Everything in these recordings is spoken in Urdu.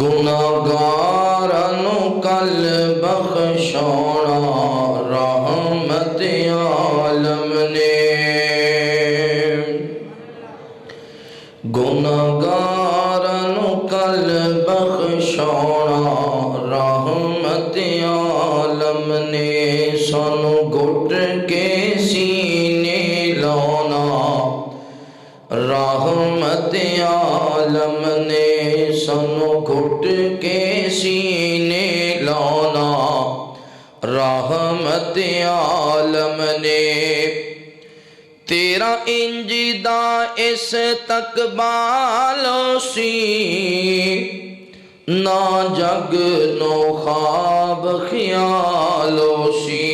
گناہگارانو کل بخشونا رحمت عالم نے گناہگارانو کل بخشونا رحمت عالم نے سانو گھٹ کے سینے لانا رحمت عالم نے سانو گھٹ کے سینے لانا رحمت عالم نے تیرا انجدہ استقبالو سی نہ جگ نو خواب خیالو سی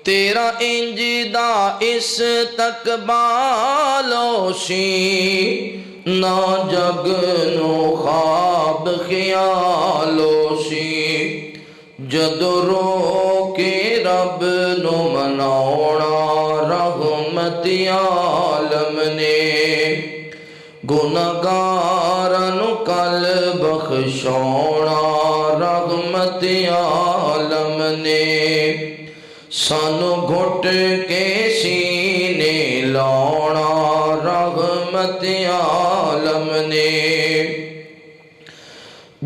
تیرا انجدہ استقبالو سی نہ جگ نو خواب خیالو سی جد رو کے رب نو مناونا رحمت عالم نے گناہگارانو کل بخشونا رحمت عالم نے سانو گھٹ کے سینے لانا رحمت عالم نے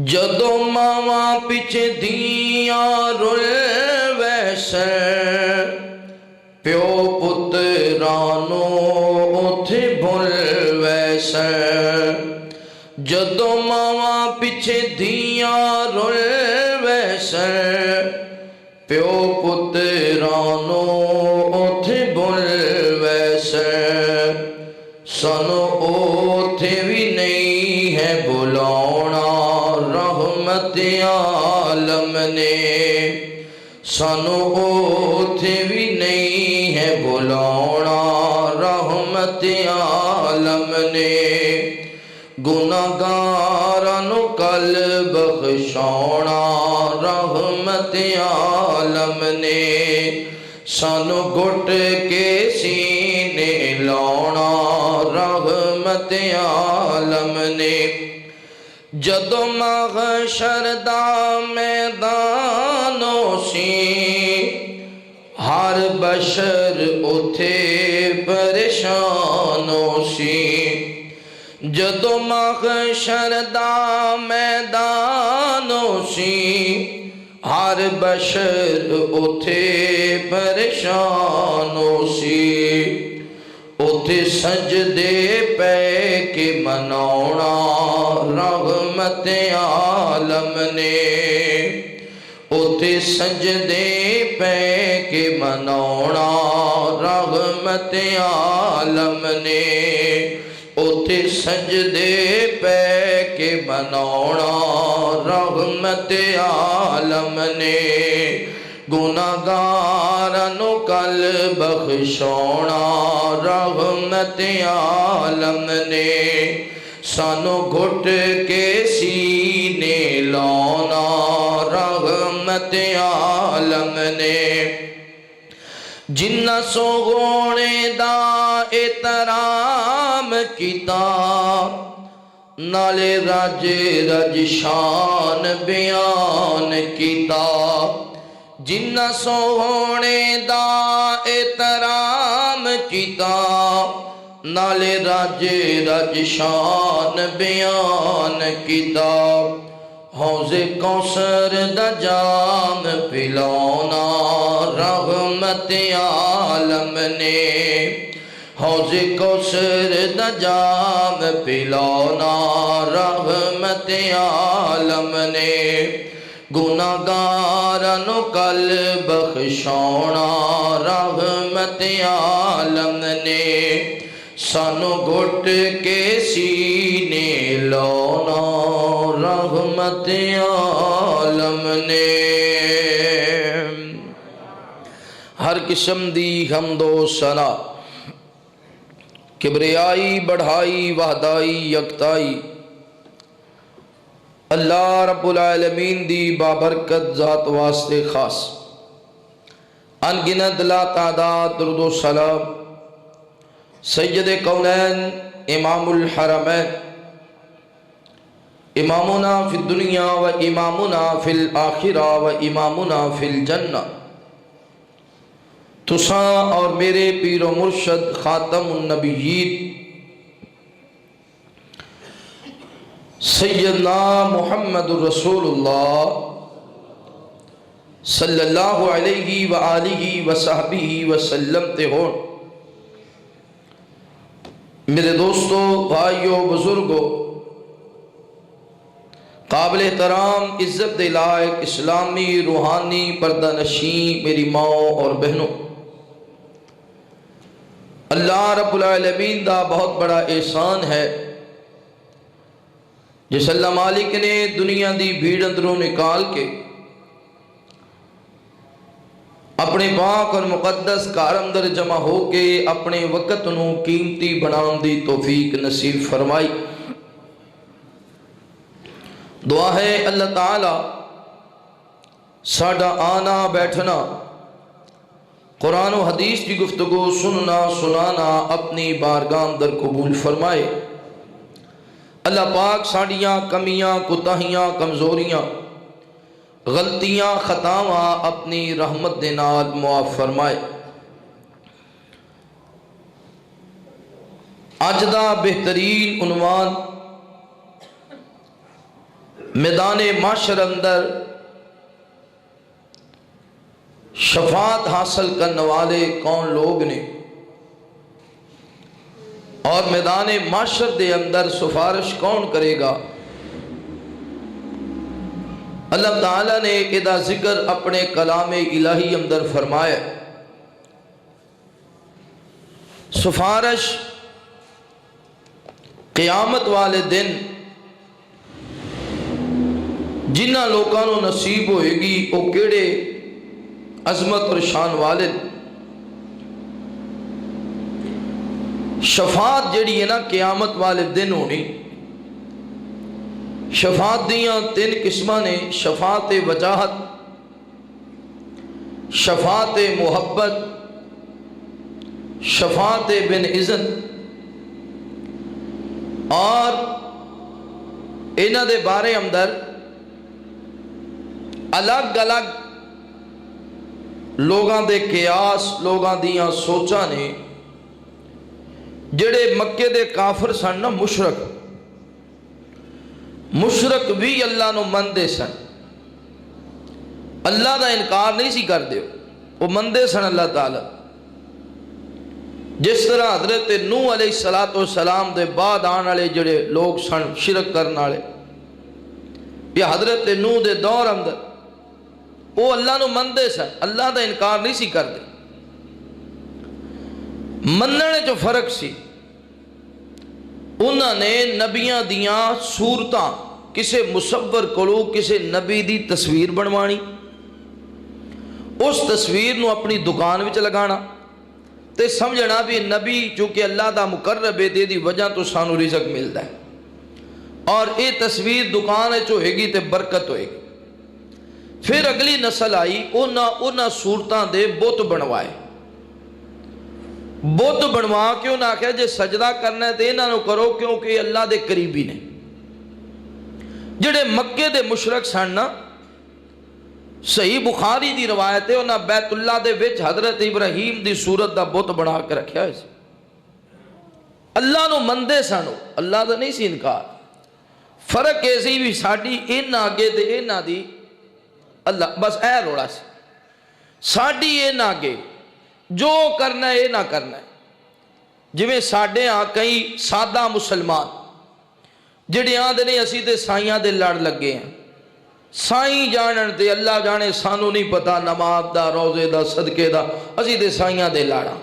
جدو ماما پیچھے دیا رل ویسر پیو پترانو اتھے بھل ویسر جدو ماما پیچھے دیا رل ویسر پیو پترانو اتھے بھل ویسر سانو اتھے بھی نہیں ہے بلاونا رحمت عالم نے سانو اتھے بھی نہیں ہے بلاونا رحمت عالم نے گناہگارانو کل بخشونا رحمت عالم نے سانو گھٹ کے سینے لانا رحمت عالم نے جدو محشر دا میدانو سی ہر بشر اتھے پریشانو سی جدو محشر دا میدانو سی ہر بشر اتھے پریشانو سی اتھے سجدے پہ کے مناونا رحمت عالم نے اتھے سجدے پہ کے مناونا رحمت عالم نے اتھے سجدے پہ کے مناونا رحمت عالم نے گناہگارانو کل بخشونا رحمت عالم نے سانو گھٹ کے سینے لانا رحمت عالم نے جنہ سوگونے دا احترام کیتا نالے رج رج شان بیان کیتا جنہ سونے دا احترام کیتا نالے رج رج شان بیان کیتا حوض کوثر دا جام پلاونا رحمت عالم نے حوض کوثر دا جام پلاونا رحمت عالم نے گناہگارانو کل بخشونا رحمت عالم نے سانو گھٹ کے سینے لانا رحمت عالم نے ہر قسم دی حمد و ثنا کبریائی بڑھائی وحدائی یکتائی اللہ رب العالمین دی بابرکت ذات واسطے خاص انگنت لا تعداد درود و سلام سید کونین امام الحرمین امامنا فی الدنیا و امامنا فی الآخرہ و امامنا فی الجنہ، تساں اور میرے پیر و مرشد خاتم النبیین سیدنا محمد الرسول اللہ صلی اللہ علیہ وآلہ وصحبہ وسلم تے ہون۔ میرے دوستوں، بھائیوں، بزرگوں، قابل احترام، عزت دے لائق اسلامی روحانی پردہ نشین میری ماؤں اور بہنوں، اللہ رب العالمین دا بہت بڑا احسان ہے جس اللہ مالک نے دنیا دی بھیڑ اندروں نکال کے اپنے پاک اور مقدس گھر اندر جمع ہو کے اپنے وقت نو قیمتی بنان دی توفیق نصیب فرمائی۔ دعا ہے اللہ تعالی ساڈا آنا بیٹھنا، قرآن و حدیث کی گفتگو سننا سنانا اپنی بارگاہ اندر قبول فرمائے۔ اللہ پاک ساڑیاں کمیاں کوتاہیاں کمزوریاں غلطیاں خطاواں اپنی رحمت دے نال معاف فرمائے۔ اج دا بہترین عنوان میدان معاشر اندر شفاعت حاصل کرنے والے کون لوگ نے، اور میدان معاشر دے اندر سفارش کون کرے گا۔ اللہ تعالیٰ نے ادا ذکر اپنے کلام الہی اندر فرمایا۔ سفارش قیامت والے دن جنہ لوگوں کو نصیب ہوئے گی وہ کیڑے عظمت اور شان والے۔ شفاعت جڑی ہے نا قیامت والے دن ہونی، شفاعت دیاں تین قسماں نے، شفاعت وجاہت، شفاعت محبت، شفاعت بن اذن، اور انہاں دے بارے اندر الگ الگ لوگاں دے قیاس، لوگاں دیاں سوچاں نے۔ جڑے مکے دے کافر سن نا، مشرک بھی اللہ نو مندے سن، اللہ دا انکار نہیں سی کر دے، وہ مندے سن اللہ تعالی۔ جس طرح حضرت نوح علیہ السلام دے بعد آن والے جڑے لوگ سن شرک کرنے والے، یا حضرت نوح دے دور اندر وہ اللہ نو مندے سن، اللہ دا انکار نہیں سی کر دے۔ مننے جو فرق سی، انہوں نے نبیاں دیاں صورتاں کسے مصور کولو کسے نبی دی تصویر بنوانی، اس تصویر نو اپنی دکان وچ لگانا تے سمجھنا بھی نبی چونکہ اللہ دا مقرب ہے دی وجہ تو سانو رزق ملتا ہے، اور اے تصویر دکان ہوئے گی تے برکت ہوئے گی۔ پھر اگلی نسل آئی، انہاں صورتاں دے بت بنوائے، بت بنوا کے انہاں آخیا جے سجدہ کرنا ہے تے انہاں کرو کیونکہ اللہ دے قریبی نے۔ جڑے مکے دے مشرک سن نا، صحیح بخاری دی روایت ہے، انہاں بیت اللہ دے وچ حضرت ابراہیم دی صورت دا بت بنا کے رکھیا ہے۔ اللہ نو مندے سن، اللہ دا نہیں سی انکار۔ فرق ایسی بھی ساڑی ان آگے دے ان دی اللہ بس اے روڑا سی، ساڑی ان آگے جو کرنا ہے نہ کرنا ہے۔ جویں ساڑے ہاں کئی سادہ مسلمان جڑے آدھے نہیں اسی تے سائیاں دے لڑ لگے ہیں، سائیں جانن دے اللہ جانے سانو نہیں پتا نماز دا روزے دا صدقے دا، اسی تے سائیاں دے لڑا۔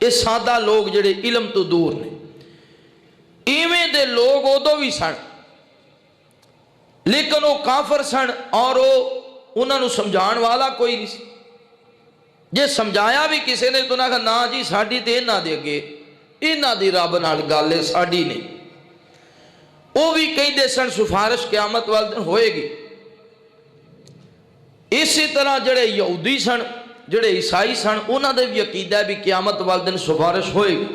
یہ سادہ لوگ جڑے علم تو دور نے، ایویں دے لوگ ادو بھی سن، لیکن وہ کافر سن اور وہ انہوں نے سمجھان والا کوئی نہیں سی۔ جے سمجھایا بھی کسی نے تو نہ کہا نا جی ساڑی تے نہ دے گے، انہاں دی رب نال گل ہے ساڑی نہیں۔ وہ بھی کئی دے سن سفارش قیامت والے دن ہوئے گی۔ اسی طرح جڑے یہودی سن، جڑے عیسائی سن، انہاں دے بھی عقیدہ بھی قیامت والے دن سفارش ہوئے گی۔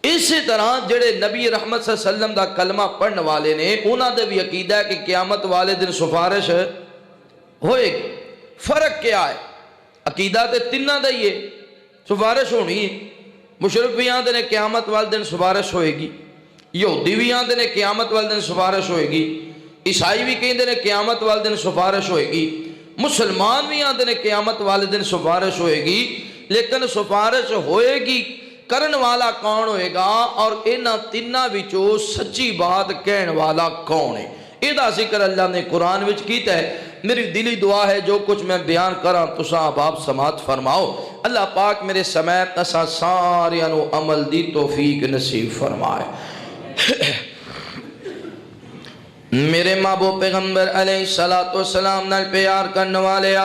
اسی طرح جڑے نبی رحمت صلی اللہ علیہ وسلم دا کلمہ پڑھنے والے نے انہاں دے بھی عقیدہ ہے کہ قیامت والے دن سفارش ہوئے گی۔ فرق کیا ہے؟ عقیدہ تے تینہ دا ہی ہے، سفارش ہونی ہے۔ مشرک بھی آندے نے قیامت والے دن سفارش ہوئے گی، یہودی بھی آندے نے قیامت والے دن سفارش ہوئے گی، عیسائی بھی کہیں نے قیامت والے دن سفارش ہوئے گی، مسلمان بھی آندے نے قیامت والے دن سفارش ہوئے گی۔ لیکن سفارش ہوئے گی کرن والا کون ہوئے گا اور انہاں تینہ وچوں سچی بات کہن والا کون ہے؟ ایدہ ذکر اللہ نے قرآن وچ کیتا ہے۔ میری دلی دعا ہے جو کچھ میں بیان کراں تساں آپ سماعت فرماؤ، اللہ پاک میرے سمیت اساں ساریاں نو عمل دی توفیق نصیب فرمائے۔ میرے محبوب پیغمبر علیہ السلام نال پیار کرنے والے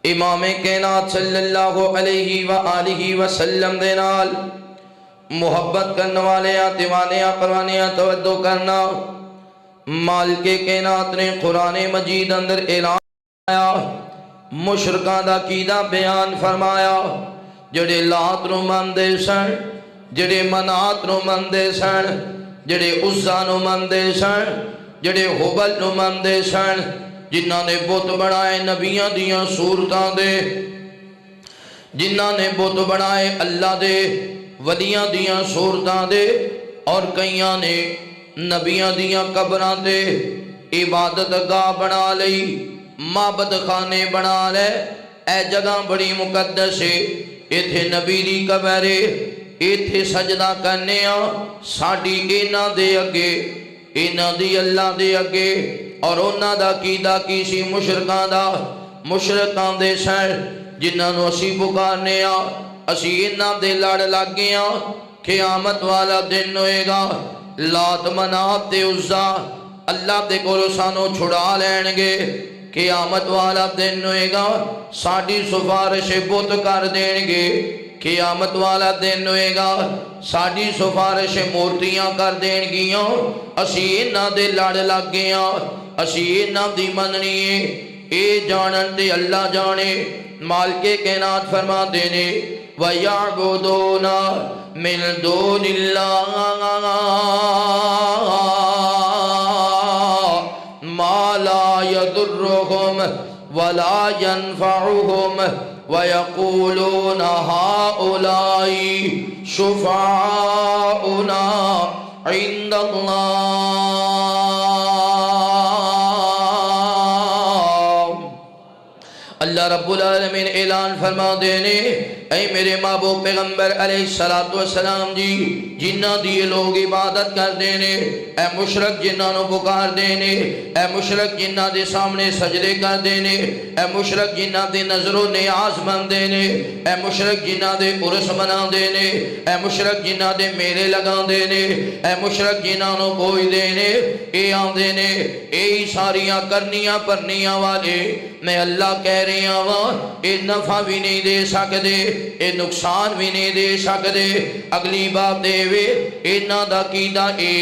امام کائنات صلی اللہ علیہ وآلہ وسلم دے نال محبت کرنے والے دیوانے پروانے توجہ کرنا۔ مالک کائنات نے قرآن مجید اندر اعلان فرمایا، مشرکان دا عقیدہ بیان فرمایا، جڑے لات نو مندے سن، جڑے منات نو مندے سن، جڑے عزا نو مندے سن، جڑے حبل نو مندے سن، جنہاں نے بت بنائے نبیاں دیاں صورتاں دے، جنہاں نے بت بنائے اللہ دے ولیاں دیاں صورتاں دے، اور کئیاں نے نبیاں دیاں قبراں دے عبادت گاہ بنا لئی، معبد خانے بنا لے۔ اے جگہ بڑی مقدس ہے، ایتھے نبی دی قبر ہے، ایتھے سجدہ کرنے ساڈی انہاں دے اگے، انہاں دی اللہ دے اگے۔ اور انہاں دا عقیدہ کی سی مشرکان دا، مشرکان دے سن جنہاں نو اسی پکارنے اسی انہاں دے لڑ لگ گیا۔ قیامت والا دن ہوئے گا، لات منات تے عزا اللہ دے کولوں سانو چھڑا لین گے۔ قیامت والا دن ہوئے گا، ساڈی سفارش بت کر دین گے۔ قیامت والا دن ہوئے گا، ساڈی سفارش مورتیاں کر دین گیاں۔ اسی انہاں دے لڑ لگ گیا، اسی انہاں دی مننی ہے، اے جانن تے اللہ جانے۔ مالک کائنات فرما دینے وَيَعْبُدُونَ مِن دُونِ اللَّهِ مَا لَا يَضُرُّهُمْ وَلَا يَنْفَعُهُمْ وَيَقُولُونَ هَؤُلَاءِ شُفَعَاؤُنَا عِندَ اللہ رب العالمین اعلان فرما دینے، اے میرے محبوب پیغمبر علیہ السلام جی، جنہ دی لوگ عبادت کر دینے، اے مشرک جنہ نو پکار دینے، اے مشرک جنہ دے سامنے سجدے کر دینے، اے مشرک جنہ دے نظر و نیاز من دینے، اے مشرک جنہ دے عرس منا دینے، اے مشرک جنہ دے میلے لگا دینے، اے مشرک جنہ نو کوئی دینے، اے آن دینے، اے ساریاں کرنیاں پرنیاں والے میں اللہ کہہ رہی ہوں، اے نفع بھی نہیں دے سکتے، اے نقصان بھی نہیں دے سکتے۔ اگلی بات دے وے اینا دا کیدہ اے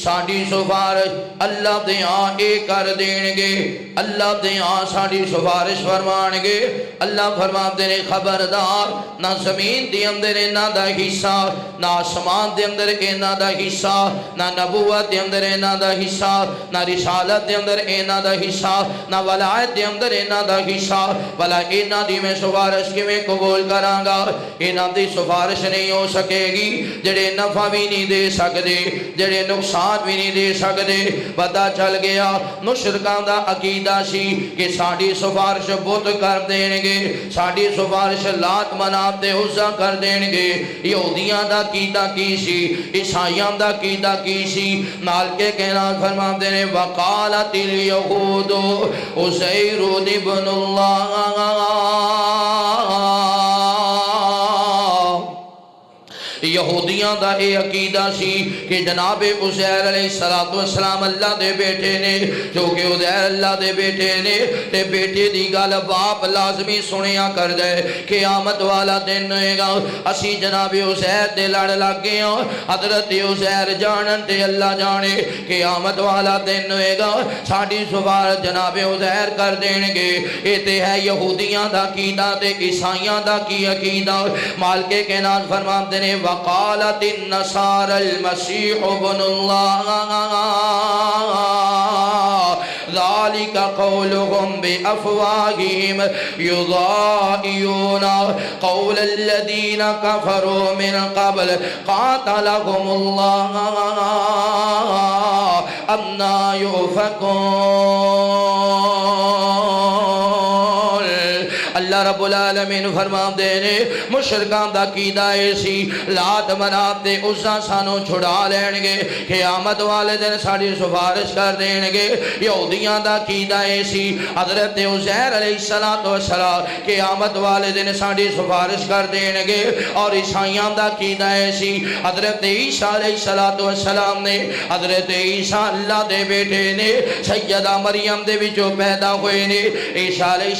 ساڑی سفارش اللہ دے اے کر دین گے، اللہ دے ساڑی سفارش فرمان گے۔ اللہ فرمان دے خبردار، نہ زمین دے اندر اینا دا حصہ، نہ آسمان دے اندر اینا دا حصہ، نہ نبوت دے اندر اینا دا حصہ، نہ رسالت دے اندر اینا دا حصہ، نہ ولایت دے اندر اینا دا حصہ، بلا اینا دی میں سفارش کی میں قبول کرانگا۔ اینا دی سفارش نہیں ہو سکے گی، جڑے نفع بھی نہیں دے سکتے، جڑے نقصان بھی نہیں دے سکتے۔ پتہ چل گیا مشرکان دا عقیدہ سی کہ ساڑی سفارش بت کر دین گے، ساڑی سفارش لات منات دے عزا کر دین گے۔ یہودیاں دا عقیدہ کی سی، عیسائیاں دا عقیدہ کی سی۔ مالک کائنات فرما دینے وقالت الیہود عزیر ابن اللہ، یہودیاں دا اے عقیدہ سی کہ جناب عزیر علیہ السلام اللہ دے بیٹے نے، جو کہ عزیر اللہ دے بیٹے نے، تے بیٹے دی گل باپ لازمی سنیا کر دے۔ قیامت والا دن ہوئے گا، اسی جناب عزیر دے لڑ لگ گیا، حضرت عزیر جانن تے اللہ جانے۔ قیامت والا دن ہوئے گا، ساڑی سفار جناب عزیر کر دین گے۔ ایتے ہے یہودیاں دا عقیدہ تے عیسائیاں دا کی عقیدہ۔ مالک کائنات فرمان دینے وقالت النصارى المسيح ابن الله ذلك قولهم بأفواههم يضاهئون قول الذين كفروا من قبل قاتلهم الله أنى يؤفكون۔ اللہ رب العالمین فرمان دے نے مشرکان دا عقیدہ ایسی لات منات تے عزا سانو چھڑا لین گے، قیامت والے دن ساڑی سفارش کر دین گے۔ یہودیاں دا عقیدہ ایسی حضرت عزیر علیہ السلام قیامت والے دن ساڑی سفارش کر دین گے۔ اور عیسائیاں دا عقیدہ ایسی حضرت عیسیٰ علیہ السلام نے حضرت عیسیٰ اللہ دے بیٹے نے سیدہ مریم دے وچوں پیدا ہوئے نے۔ عیسیٰ علیہ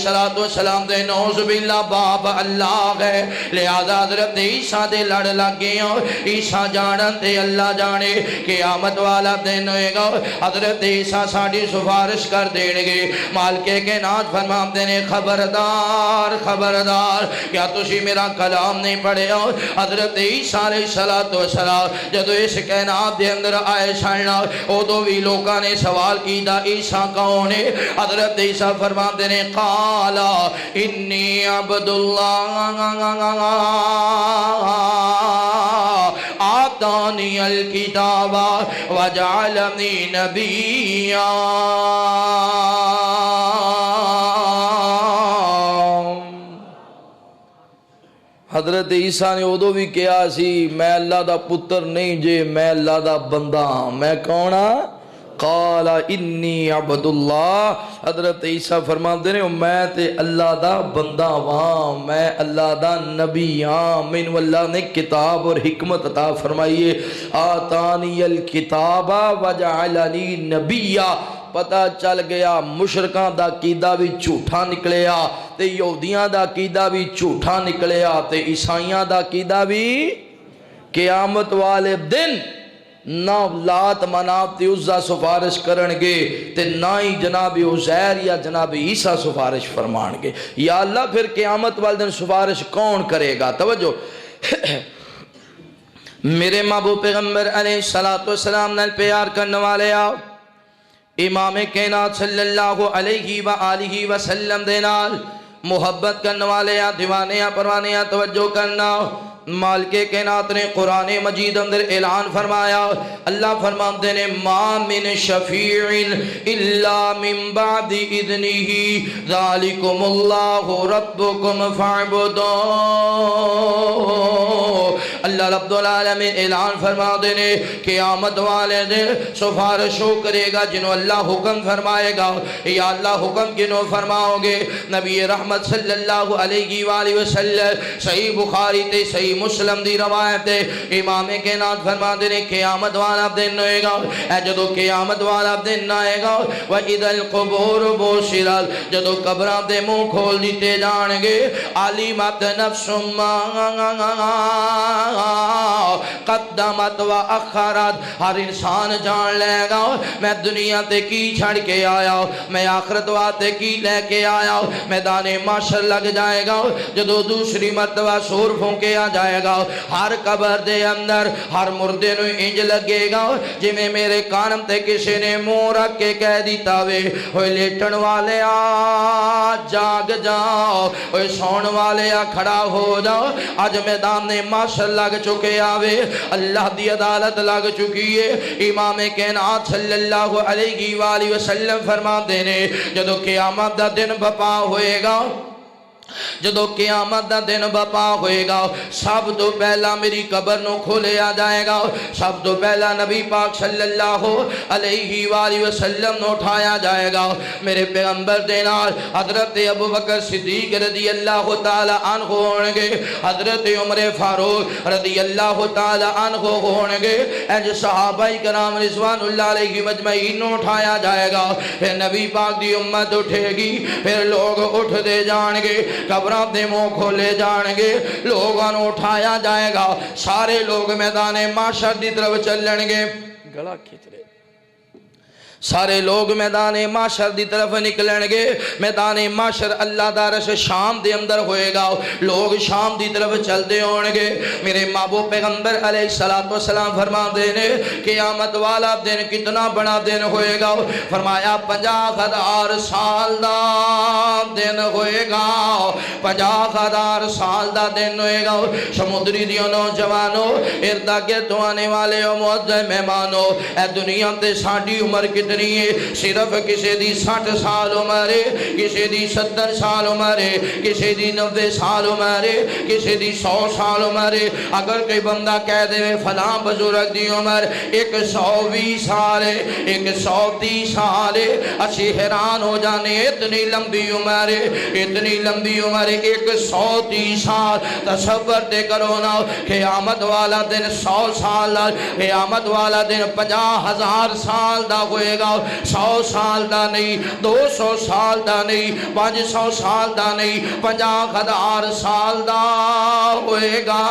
السلام دے نوز باللہ باپ اللہ ہے، لہذا حضرت عیسیٰ دے لڑ لگے ہوں۔ عیسیٰ جانن تے اللہ جانے قیامت والا دن ہوئے گا، حضرت عیسیٰ ساڑی سفارش کر دینے مالکے کے نات فرمان دینے خبردار خبردار کیا تسی میرا کلام نہیں پڑھے ہو؟ حضرت عیسیٰ علیہ السلام جدو اس کائنات دے اندر آئے سننا او دو بھی لوگاں نے سوال کیتا عیسیٰ کون ہے؟ حضرت عیسیٰ فرمان دینے قالا انی عبداللہ آتانی الکتاب وجعلنی نبیا۔ حضرت عیسیٰ نے ادو بھی کیا سی میں اللہ دا پتر نہیں جے میں اللہ دا بندہ میں کون ہاں؟ قال انی عبداللہ۔ حضرت عیسیٰ فرماتے ہیں میں تے اللہ دا بندہ وہاں میں اللہ دا نبی ہاں۔ من اللہ نے کتاب اور حکمت عطا فرمائیے آتانی الکتاب وجعلنی نبیا۔ پتہ چل گیا مشرکان دا عقیدہ بھی جھوٹا نکلیا تے یہودیاں دا عقیدہ بھی جھوٹا نکلیا تے عیسائیاں دا عقیدہ بھی قیامت والے دن نہ لات منات تے عزا سفارش کرنگے تے نہ ہی جناب عزیر یا جناب عیسیٰ سفارش فرمانگے۔ یا اللہ پھر قیامت والے دن سفارش کون کرے گا؟ توجہ میرے محبوب پیغمبر علیہ السلام نے پیار کرنے والے آؤ امام کائنات صلی اللہ علیہ وآلہ وسلم دینال محبت کرنے والے یا دیوانے یا پروانے یا توجہ کرنا۔ مالک کائنات نے قرآن مجید اندر اعلان فرمایا اللہ فرماتے ہیں ما من شفیع الا من بعد اذنہ ذالکم اللہ ربکم فاعبدون۔ اللہ رب العالمین اعلان فرماتے ہیں قیامت والے دن سفارش کرے گا جنہوں اللہ حکم فرمائے گا۔ یا اللہ حکم کنوں فرماؤ گے؟ نبی رحمت صلی اللہ علیہ وآلہ وسلم صحیح بخاری تے صحیح مسلم دی روایت ہے امام کائنات فرماتے ہیں قیامت والا دن ہوئے گا اے جدو قیامت والا دن آئے گا وَإِذَا الْقُبُورُ بُوشِرَتْ جدو قبران دے منہ کھول دیتے جانگے عَلِمَتْ نَفْسٌ مَا قَدَّمَتْ وَأَخَّرَتْ ہر انسان جان لے گا میں دنیا تے کی چھڑ کے آیا میں آخرت واتے کی لے کے آیا میدان معاشر لگ جائے گا جدو دوسری مرتبہ سور پھونکے آ جائے گا ہر قبر دے اندر ہر مردے نو انج لگے گا جی میں میرے کانم تے کسی نے منہ رکھ کے کہہ دیتا وے ہوئے لیٹن والے آ جاگ جاؤ ہوئے سون والے آ کھڑا ہو جاؤ آج میدان معاشر لگ چکے آوے اللہ دی عدالت لگ چکی ہے امام کائنات صلی اللہ علیہ وآلہ وسلم فرما دینے جدو قیامت دا دن بپا ہوئے گا جدو قیامت دا دن بپا ہوئے گا سب تو پہلا میری قبر نو کھولے آ جائے گا سب تو پہلا نبی پاک صلی اللہ علیہ وآلہ وسلم نو اٹھایا جائے گا میرے پیغمبر دینار حضرت ابو بکر صدیق رضی اللہ تعالی عنہ ہونگے حضرت عمر فاروق رضی اللہ تعالی عنہ ہونگے اج صحابہ کرام رضوان اللہ علیہ مجمعین نو اٹھایا جائے گا پھر نبی پاک دی امت اٹھے گی پھر لوگ اٹھ دے جانگے قبران دے منہ کھولے جانگے لوگاں اٹھایا جائے گا سارے لوگ میدان معاشر دی طرف چلنگے گلا کھچ رہے سارے لوگ میدان معاشر دی طرف نکلن گے. میدان معاشر اللہ دا عرش شام دے اندر ہوئے گا. لوگ شام دی طرف چلتے ہون گے. میرے محبوب پیغمبر علیہ السلام فرما دینے قیامت والا دن کتنا بڑا دن ہوئے گا. فرمایا 50,000 سال دا دن ہوئے گا. 50,000 سال دا دن ہوئے گا. سمندری دیوں نوجوانوں اردا گرد آنے والے معزز مہمانوں اے دنیا تے ساڈی عمر کتنی ہے؟ صرف کسی دی 60 سال عمر ہے, کسی دی 70 سال عمر ہے, کسی دی 90 سال عمر ہے, کسی دی 100 سال عمر ہے. اگر کوئی بندہ کہہ دے فلاں بزرگ دی عمر 120 سال ہے, 130 سال ہے, اسی حیران ہو جانے اتنی لمبی عمر ہے, اتنی لمبی عمر ہے 130 سال. تصور دے کرو نا قیامت والا دن 100 سال, قیامت والا دن 50,000 سال دا ہوئے گا. 100 سال دا نہیں, 200 سال دا نہیں, 500 سال دا نہیں, 50,000 سال دا ہوئے گا.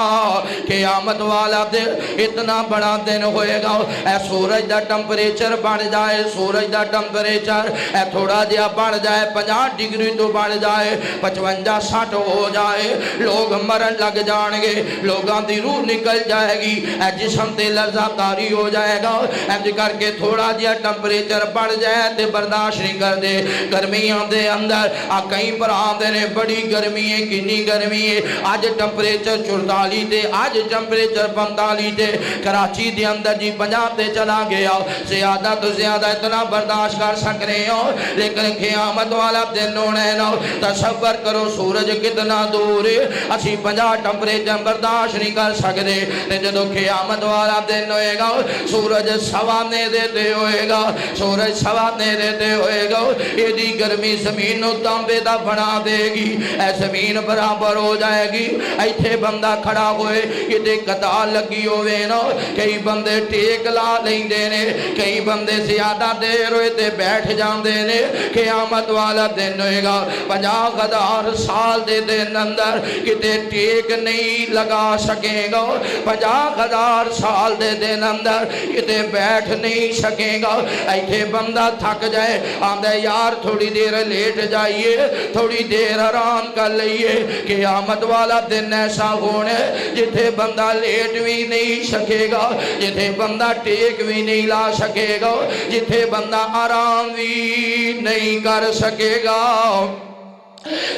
قیامت والا دن اتنا بڑا دن ہوئے گا. اے سورج دا ٹمپریچر بڑھ جائے, سورج دا ٹمپریچر اے تھوڑا جہا بڑھ جائے, 50 ڈگری تو بڑھ جائے, 55-60 ہو جائے, لوگ مرن لگ جان گے, لوگاں دی روح نکل جائے گی, اے جسم تے لرزہ تاری ہو جائے گا. اے کر کے تھوڑا جہا ٹمپریچر بڑھ جائے تے برداشت نہیں کر دے. گرمیاں دے اندر کئی پر آدھے نے بڑی گرمی ہے, کنی گرمی ہے, آج ٹمپریچر 44 دے, آج ٹمپریچر 45 دے. کراچی دے اندر جی 50 تے چلا گیا, زیادہ تو زیادہ اتنا برداشت کر سک رہے ہو, لیکن قیامت والا دن ہونے نا. تصور کرو سورج کتنا دور ہے, اسی 50 ٹمپریچر برداشت نہیں کر سکتے. جدو قیامت والا دن ہوئے گا سورج سوانے دیتے ہوئے گا, سورج سوانے دیتے ہوئے گا, یہ دی گرمی زمین تانبے دا بنا دے گی. اے زمین برابر ہو جائے گی. ایتھے بندہ کھڑا ہوئے کتے قطار لگی ہوئے نا, کئی بندے ٹیک لا لیں دینے, کئی بندے زیادہ دیر ہوئے تے بیٹھ جان دینے. قیامت والا دن ہوئے گا 50,000 سال دے دن اندر کتے ٹیک نہیں لگا سکے گا, 50,000 سال دے دن اندر کتے بیٹھ نہیں سکے گا. ایتھے بندہ تھک جائے, آندھے یار تھوڑی دیر لیٹ جائیے, تھوڑی دیر آرام کر لئیے. قیامت والا دن ایسا ہونے جتھے بندہ لیٹ بھی نہیں سکے گا, جتھے بندہ ٹیک بھی نہیں لا سکے گا, جتھے بندہ آرام بھی نہیں کر سکے گا,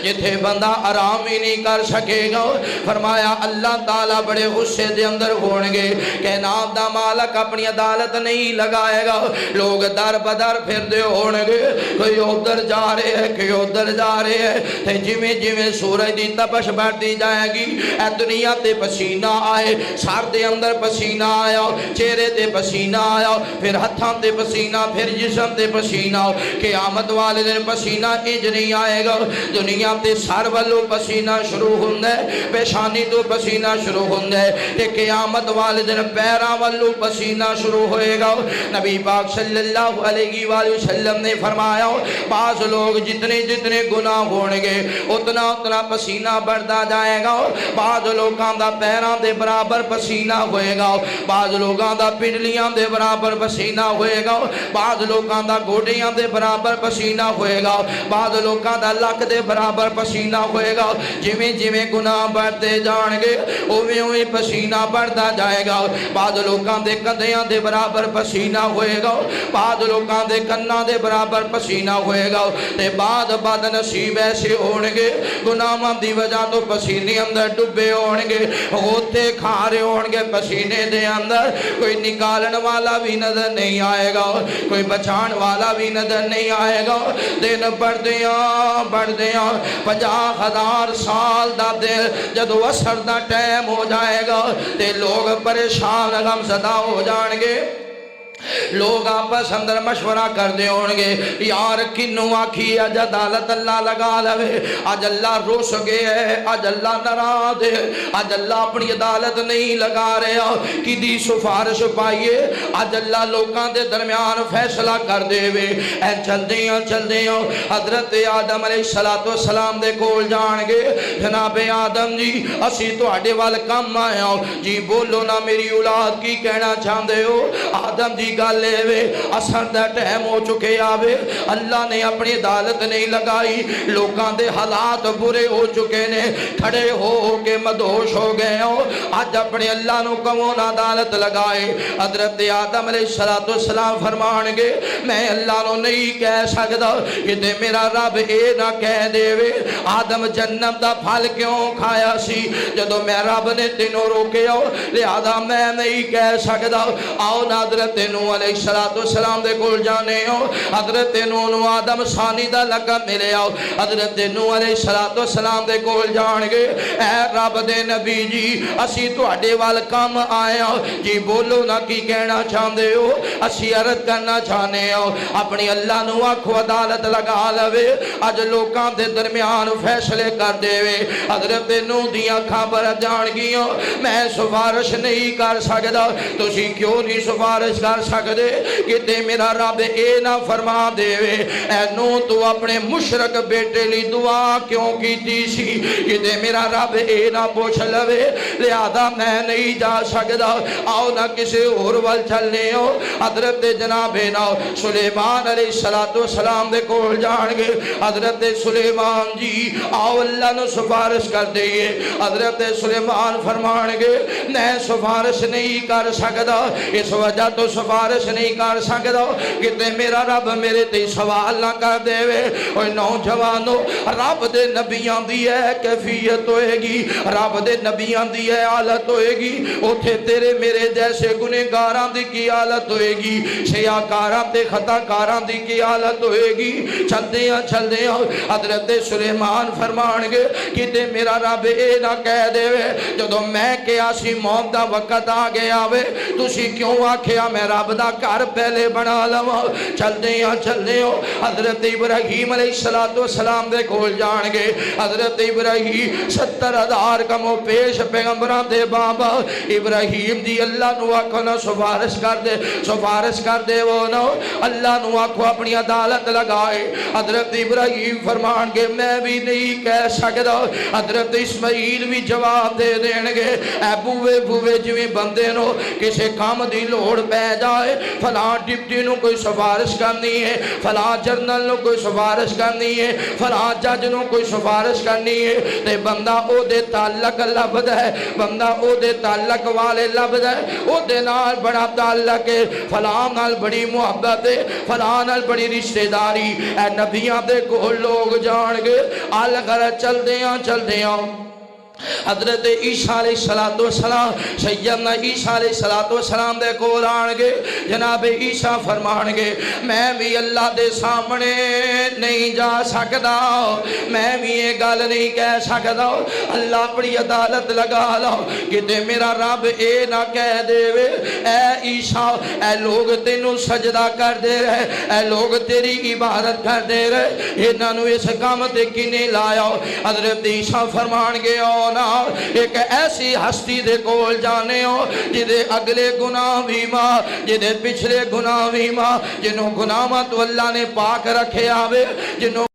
جتھے بندہ آرام ہی نہیں کر سکے گا. فرمایا اللہ تعالیٰ بڑے غصے دے اندر ہونگے کہ نام دا مالک اپنی عدالت نہیں لگائے گا. لوگ در بدر پھر دے ہونگے, کوئی ادھر جا رہے ہے, کوئی ادھر جا رہے ہے. تے جویں جویں سورج دی تپش بڑھتی جائے گی, اے دنیا تے پسینہ آئے, سر دے اندر پسینہ آیا, چہرے تے پسینہ آیا, پھر ہتھاں تے پسینہ, پھر جسم تے پسینہ. قیامت والے دن پسینہ انج نہیں آئے گا. دنیا تے سر والو پسینہ شروع ہوندے, پیشانی تو پسینہ شروع ہوندے, تے قیامت والے دن پیراں والو پسینہ شروع ہوئے گا. نبی پاک صلی اللہ علیہ وآلہ وسلم نے فرمایا بعض لوگ جتنے جتنے گناہ ہونگے اتنا اتنا پسینہ بڑھتا جائے گا. بعض لوگاں دا پیراں دے برابر پسینہ ہوئے گا, بعض لوگاں دا پنڈلیاں دے برابر پسینہ ہوئے گا, بعض لوگاں دا گوڑیاں دے برابر پسینہ ہوئے گا, بعض لوگاں دا لک دے برابر پسینہ ہوئے گا. جویں جویں گناہ بڑھتے جان گے اوویں اوویں پسینہ بڑھتا جائے گا. بعض لوگاں دے کندھیاں دے برابر پسینہ ہوئے گا, بعض لوگاں دے کناں دے برابر پسینہ ہوئے گا. تے بعد بد نصیب ایسے ہونگے گناہاں دی وجہ تو پسینے اندر ڈبے ہونگے, ہوتے کھا رہے ہونگے پسینے دے اندر. کوئی نکالن والا بھی نظر نہیں آئے گا, کوئی بچان والا بھی نظر نہیں آئے گا. دن بڑھدیاں بڑھدیاں 50,000 سال دا دل جدو اثر دا ٹائم ہو جائے گا تے لوگ پریشان غم زدہ ہو جان گے. لوگ آپس اندر مشورہ کر دے ہونگے یار کنوں آکھی اج عدالت اللہ لگا لوے, اج اللہ روس گئے, اج اللہ ناراض ہے, اج اللہ اپنی عدالت نہیں لگا رہا, کی دی سفارش پائیے, اج اللہ لوگاں دے درمیان فیصلہ کر دے وے. اے چل دیاں حضرت آدم علیہ السلام دے کول جان گے, جناب آدم جی اسی تو آڈے وال کم آیا جی, بولو نا میری اولاد کی کہنا چاہندے ہو. آدم جی گل لے وے اثر دا ٹائم ہو چکے آوے اللہ نے اپنی عدالت نہیں لگائی لوکاں دے حالات برے ہو چکے نے کھڑے ہو کے مدہوش ہو گئے ہو آج اپنے اللہ نو کمون عدالت لگائے حضرت آدم علیہ السلام فرمان گے میں اللہ نو نہیں کہہ سکتا کہ تے میرا رب اے نہ کہہ دے وے آدم جنت دا پھل کیوں کھایا سی جدو میں رب نے تینوں روکے ہو لہذا میں نہیں کہہ سکتا آؤ حضرت نوح علیہ السلام دے کول جانے ہو حضرت نوح نو آدم ثانی دا لقب ملے ہو حضرت نوح علیہ السلام دے کول جان گے اے رب دے نبی جی اسی تواڈے وال کم آئے ہو جی بولو نہ کی کہنا چاہندے ہو اسی عرض کرنا چاہنے ہو اپنی اللہ نو آکھو عدالت لگا لوے اج لوکاں دے درمیان فیصلے کر دے وے حضرت نوح دیاں خبر جان گیوں میں سفارش نہیں کر سکدا تسی کیوں نہیں سفارش کر سکدے کہ تے میرا رب اے نہ فرما دے وے اے نوح تو اپنے مشرک بیٹے لی دعا کیوں کیتی سی کہ تے میرا رب اے نہ پوچھ لوے لہذا میں نہیں جا سکدا آؤ نہ کسی اور وال چلنے ہو حضرت جناب نو سلیمان علیہ السلام دے کول جان گے حضرت سلیمان جی آؤ اللہ نو سفارش کر دئیے حضرت سلیمان فرمان گے میں سفارش نہیں کر سکتا اس وجہ تو سفارش نہیں کر سکتا کہ تے میرا رب میرے تے سوال نہ کر دے وے اوہ نوجوانو رب دے نبیاں دی ہے کیفیت ہوئے گی رب دے نبیاں دی ہے حالت ہوئے گی اتھے تیرے میرے جیسے گنہگاراں دی کی حالت ہوئے گی سیاکاراں تے خطاکاراں دی کی حالت ہوئے گی چل دے حضرت سلیمان فرمان گے کہ تے میرا رب اے نہ کہہ دے وے جدو میں کیا سی موت دا وقت آ گیا وے تسی کیوں آکھیا میں رب دا گھر پہلے بنا لواں چل دے حضرت ابراہیم علیہ السلام دے کول جان گے حضرت ابراہیم 70,000 کمو پیش پیغمبران دے بابا ابراہیم دی اللہ نو آکھو نا سفارش کر دے وہ نو اللہ نو آکھو اپنی عدالت لگائے حضرت ابراہیم فرمان گے میں بھی نہیں کہہ سکتا حضرت اسماعیل بھی جواب دے دین گے اے بوے جویں بندے نو کسے کام دی لوڑ پہ جائے فلاں ڈپٹی نو کوئی سفارش کرنی ہے فلاں جرنل نو کوئی سفارش کرنی ہے فلاں جج نو کوئی سفارش کرنی ہے تے بندہ او دے تعلق لبد ہے بندہ او دے تعلق والے لبد ہے او دے نال بڑا تعلق ہے فلاں نال بڑی محبت ہے فلاں نال بڑی رشتہ داری اے نبیاں دے کو لوگ جان گے آل کر چل دیاں حضرت عیسیٰ علیہ السلام سیدنا عیسیٰ علیہ السلام دے کول آن گے جناب عیسیٰ فرمان گے میں بھی اللہ دے سامنے نہیں جا سکتا میں بھی یہ گل نہیں کہہ سکتا اللہ اپنی عدالت لگا لو کہ تے میرا رب اے نہ کہہ دے وے اے عیسیٰ اے لوگ تینوں سجدہ کر دے رہے اے لوگ تیری عبادت کر دے رہے انہاں نو اس کام تے کنے لایا حضرت عیسیٰ فرمان گے ایک ایسی ہستی دے کول جانے ہو جدے اگلے گناہ بھی ماں جدے پچھلے گناہ بھی ماں جنہوں گناہ تو اللہ نے پاک رکھے آوے جنہوں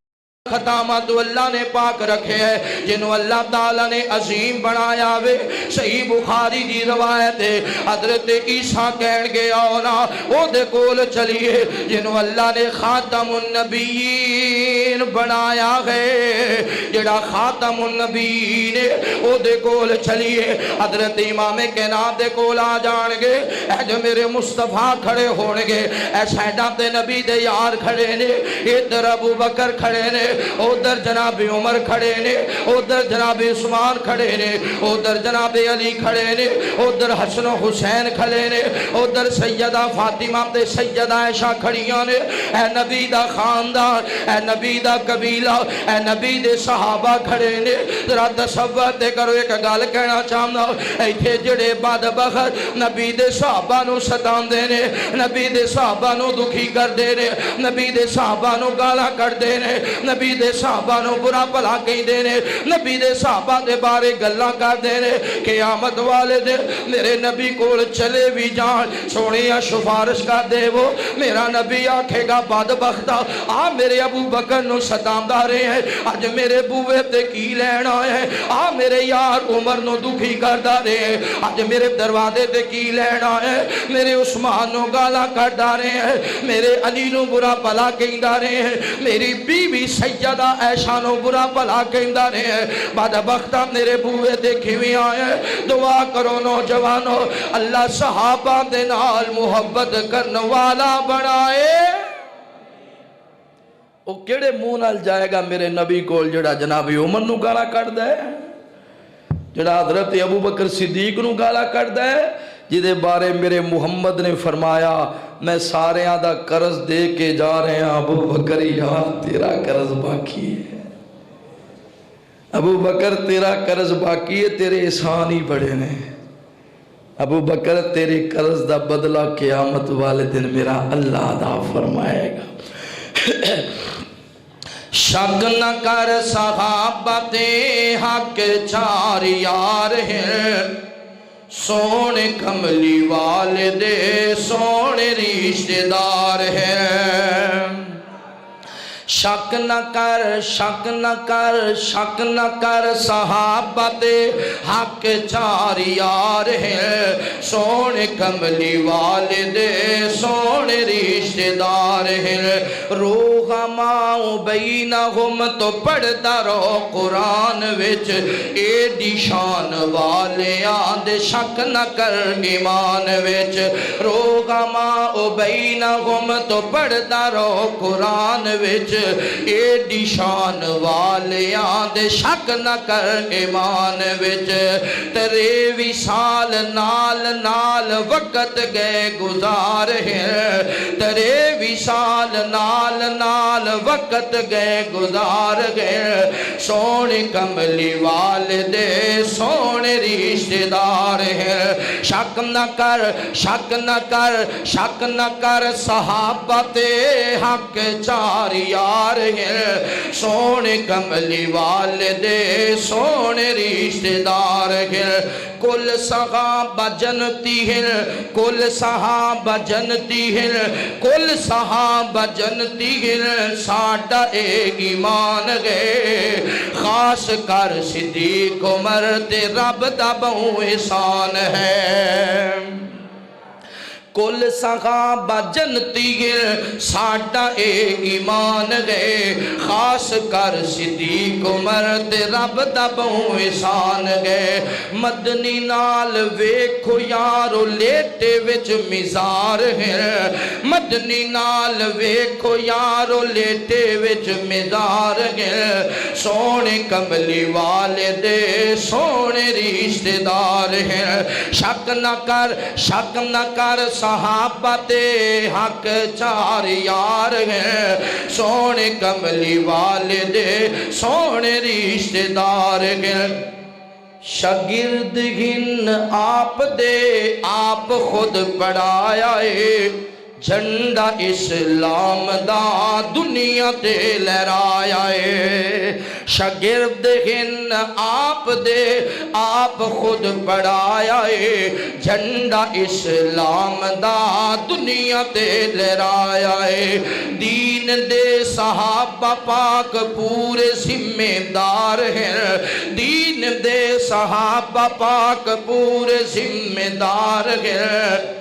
خطامت اللہ نے پاک رکھے ہے جنہوں اللہ تعالیٰ نے عظیم بنایا وے صحیح بخاری دی روایت ہے حضرت عیسیٰ کہن گے آنا او دے کول چلیے جنہوں اللہ نے خاتم النبیین بنایا ہے جڑا خاتم النبیین او دے کول چلیے حضرت امام کائنات دے کول آ جان گے اے جو میرے مصطفیٰ کھڑے ہونگے اے سیدہ تے نبی دے یار کھڑے نے ادھر ابو بکر کھڑے نے ادھر جناب عمر کھڑے نے ادھر جناب عثمان کھڑے نے ادھر جناب علی کھڑے نے ادھر حسن و حسین کھڑے نے ادھر سیدہ فاطمہ تے سیدہ عائشہ کھڑیاں نے اے نبی دا خاندان اے نبی دا قبیلہ اے نبی دے صحابہ کھڑے نے ذرا تصور تے کرو ایک گل کہنا چاہنا ایتھے جڑے بدبخت نبی دے صحابہ نو ستاندے نے نبی دے صحابہ نو دکھی کر دے نے نبی دے صحابہ نو گالا کر دے نے نبی نبی دے صحابہ نو برا بھلا کہندے نے نبی دے صحابہ دے بارے گلاں کردے نے قیامت والے دن میرے نبی کول چلے بھی جان سونیا سفارش کر دے وہ میرا نبی آکھے گا بدبختا آ میرے ابو بکر نو ستاندا رہے ہیں اج میرے بوے تے کی لینا ہے آ میرے یار عمر نو دکھی کردا رہے ہیں اج میرے دروازے تے کی لینا ہے میرے عثمان نو گالا کردا رہے ہیں میرے علی نو برا بھلا کہندا رہے ہیں میری بیوی سیدہ عائشہ نو برا بھلا کہندا رہے ہیں بدبختا میرے بوے تے کیویں آئے دعا کرو نوجوانو اللہ صحابہ دے نال محبت کرنے والا بنائے وہ کیڑے منہ نال جائے گا میرے نبی کول جڑا جناب عمر نو گالا کڈدا ہے جڑا حضرت ابو بکر صدیق نو گالا کڈدا ہے جدے بارے میرے محمد نے فرمایا میں سارے دا قرض دے کے جا رہے ہیں ابو بکر یار تیرا قرض باقی ہے ابو بکر تیرا قرض باقی ہے تیرے احسان ہی بڑے نے ابو بکر تیرے قرض دا بدلہ قیامت والے دن میرا اللہ ادا فرمائے گا شک نہ کر صحابہ تے حق چار یار ہیں سونے کملی والدے سونے رشتہ دار ہیں شک نہ کر شک نہ کر شک نہ کر صحابہ تے حق چار یار ہیں سونے کملی والدے سونے رشتہ دار ہیں روحماؤ بینہم تو پڑھتا رو قرآن وچ ایڈی شان والے آند شک نہ کر ایمان وچ روحماؤ بینہم تو پڑھتا رو قرآن وچ ایڈی شان والیاں دے شک نہ کر ایمان وچ تیرے وصال نال نال وقت گئے گزار ہیں تیرے وصال نال نال وقت گئے گزار گئے سونے کملی والدے سونے رشتہ دار ہیں شک نہ کر شک نہ کر شک نہ کر صحابہ تے حق چار یار ہیں سونے کملی والدے سونے رشتہ دار ہیں کل صحابہ جنتی ہیں کل صحابہ جنتی ہیں کل صحابہ جنتی ہیں ساڈا ایک ایمان گئے خاص کر صدیق عمر تے رب دا بہو احسان ہے کل صحابہ جنتی ہیں ساڈا ایک ایمان گئے خاص کر صدیق عمر تے رب دا بہو احسان گئے مدنی نال ویکھو یارو لیٹے وچ مزار ہیں مدنی نال ویکھو یارو لیٹے وچ مزار ہیں سونے کملی والدے سونے رشتہ دار ہیں شک نہ کر صحابہ تے حق چار یار ہیں سونے کملی والدے سونے رشتہ دار ہیں شاگرد ہن آپ دے آپ خود پڑھایا ہے جھنڈا اسلام دا دنیا تے لہرایا ہے شاگرد ہن آپ دے آپ خود پڑھایا ہے جھنڈا اسلام دا دنیا تے لہرایا ہے دین دے صحابہ پاک پورے ذمہ دار ہیں دین دے صحابہ پاک پورے ذمہ دار ہیں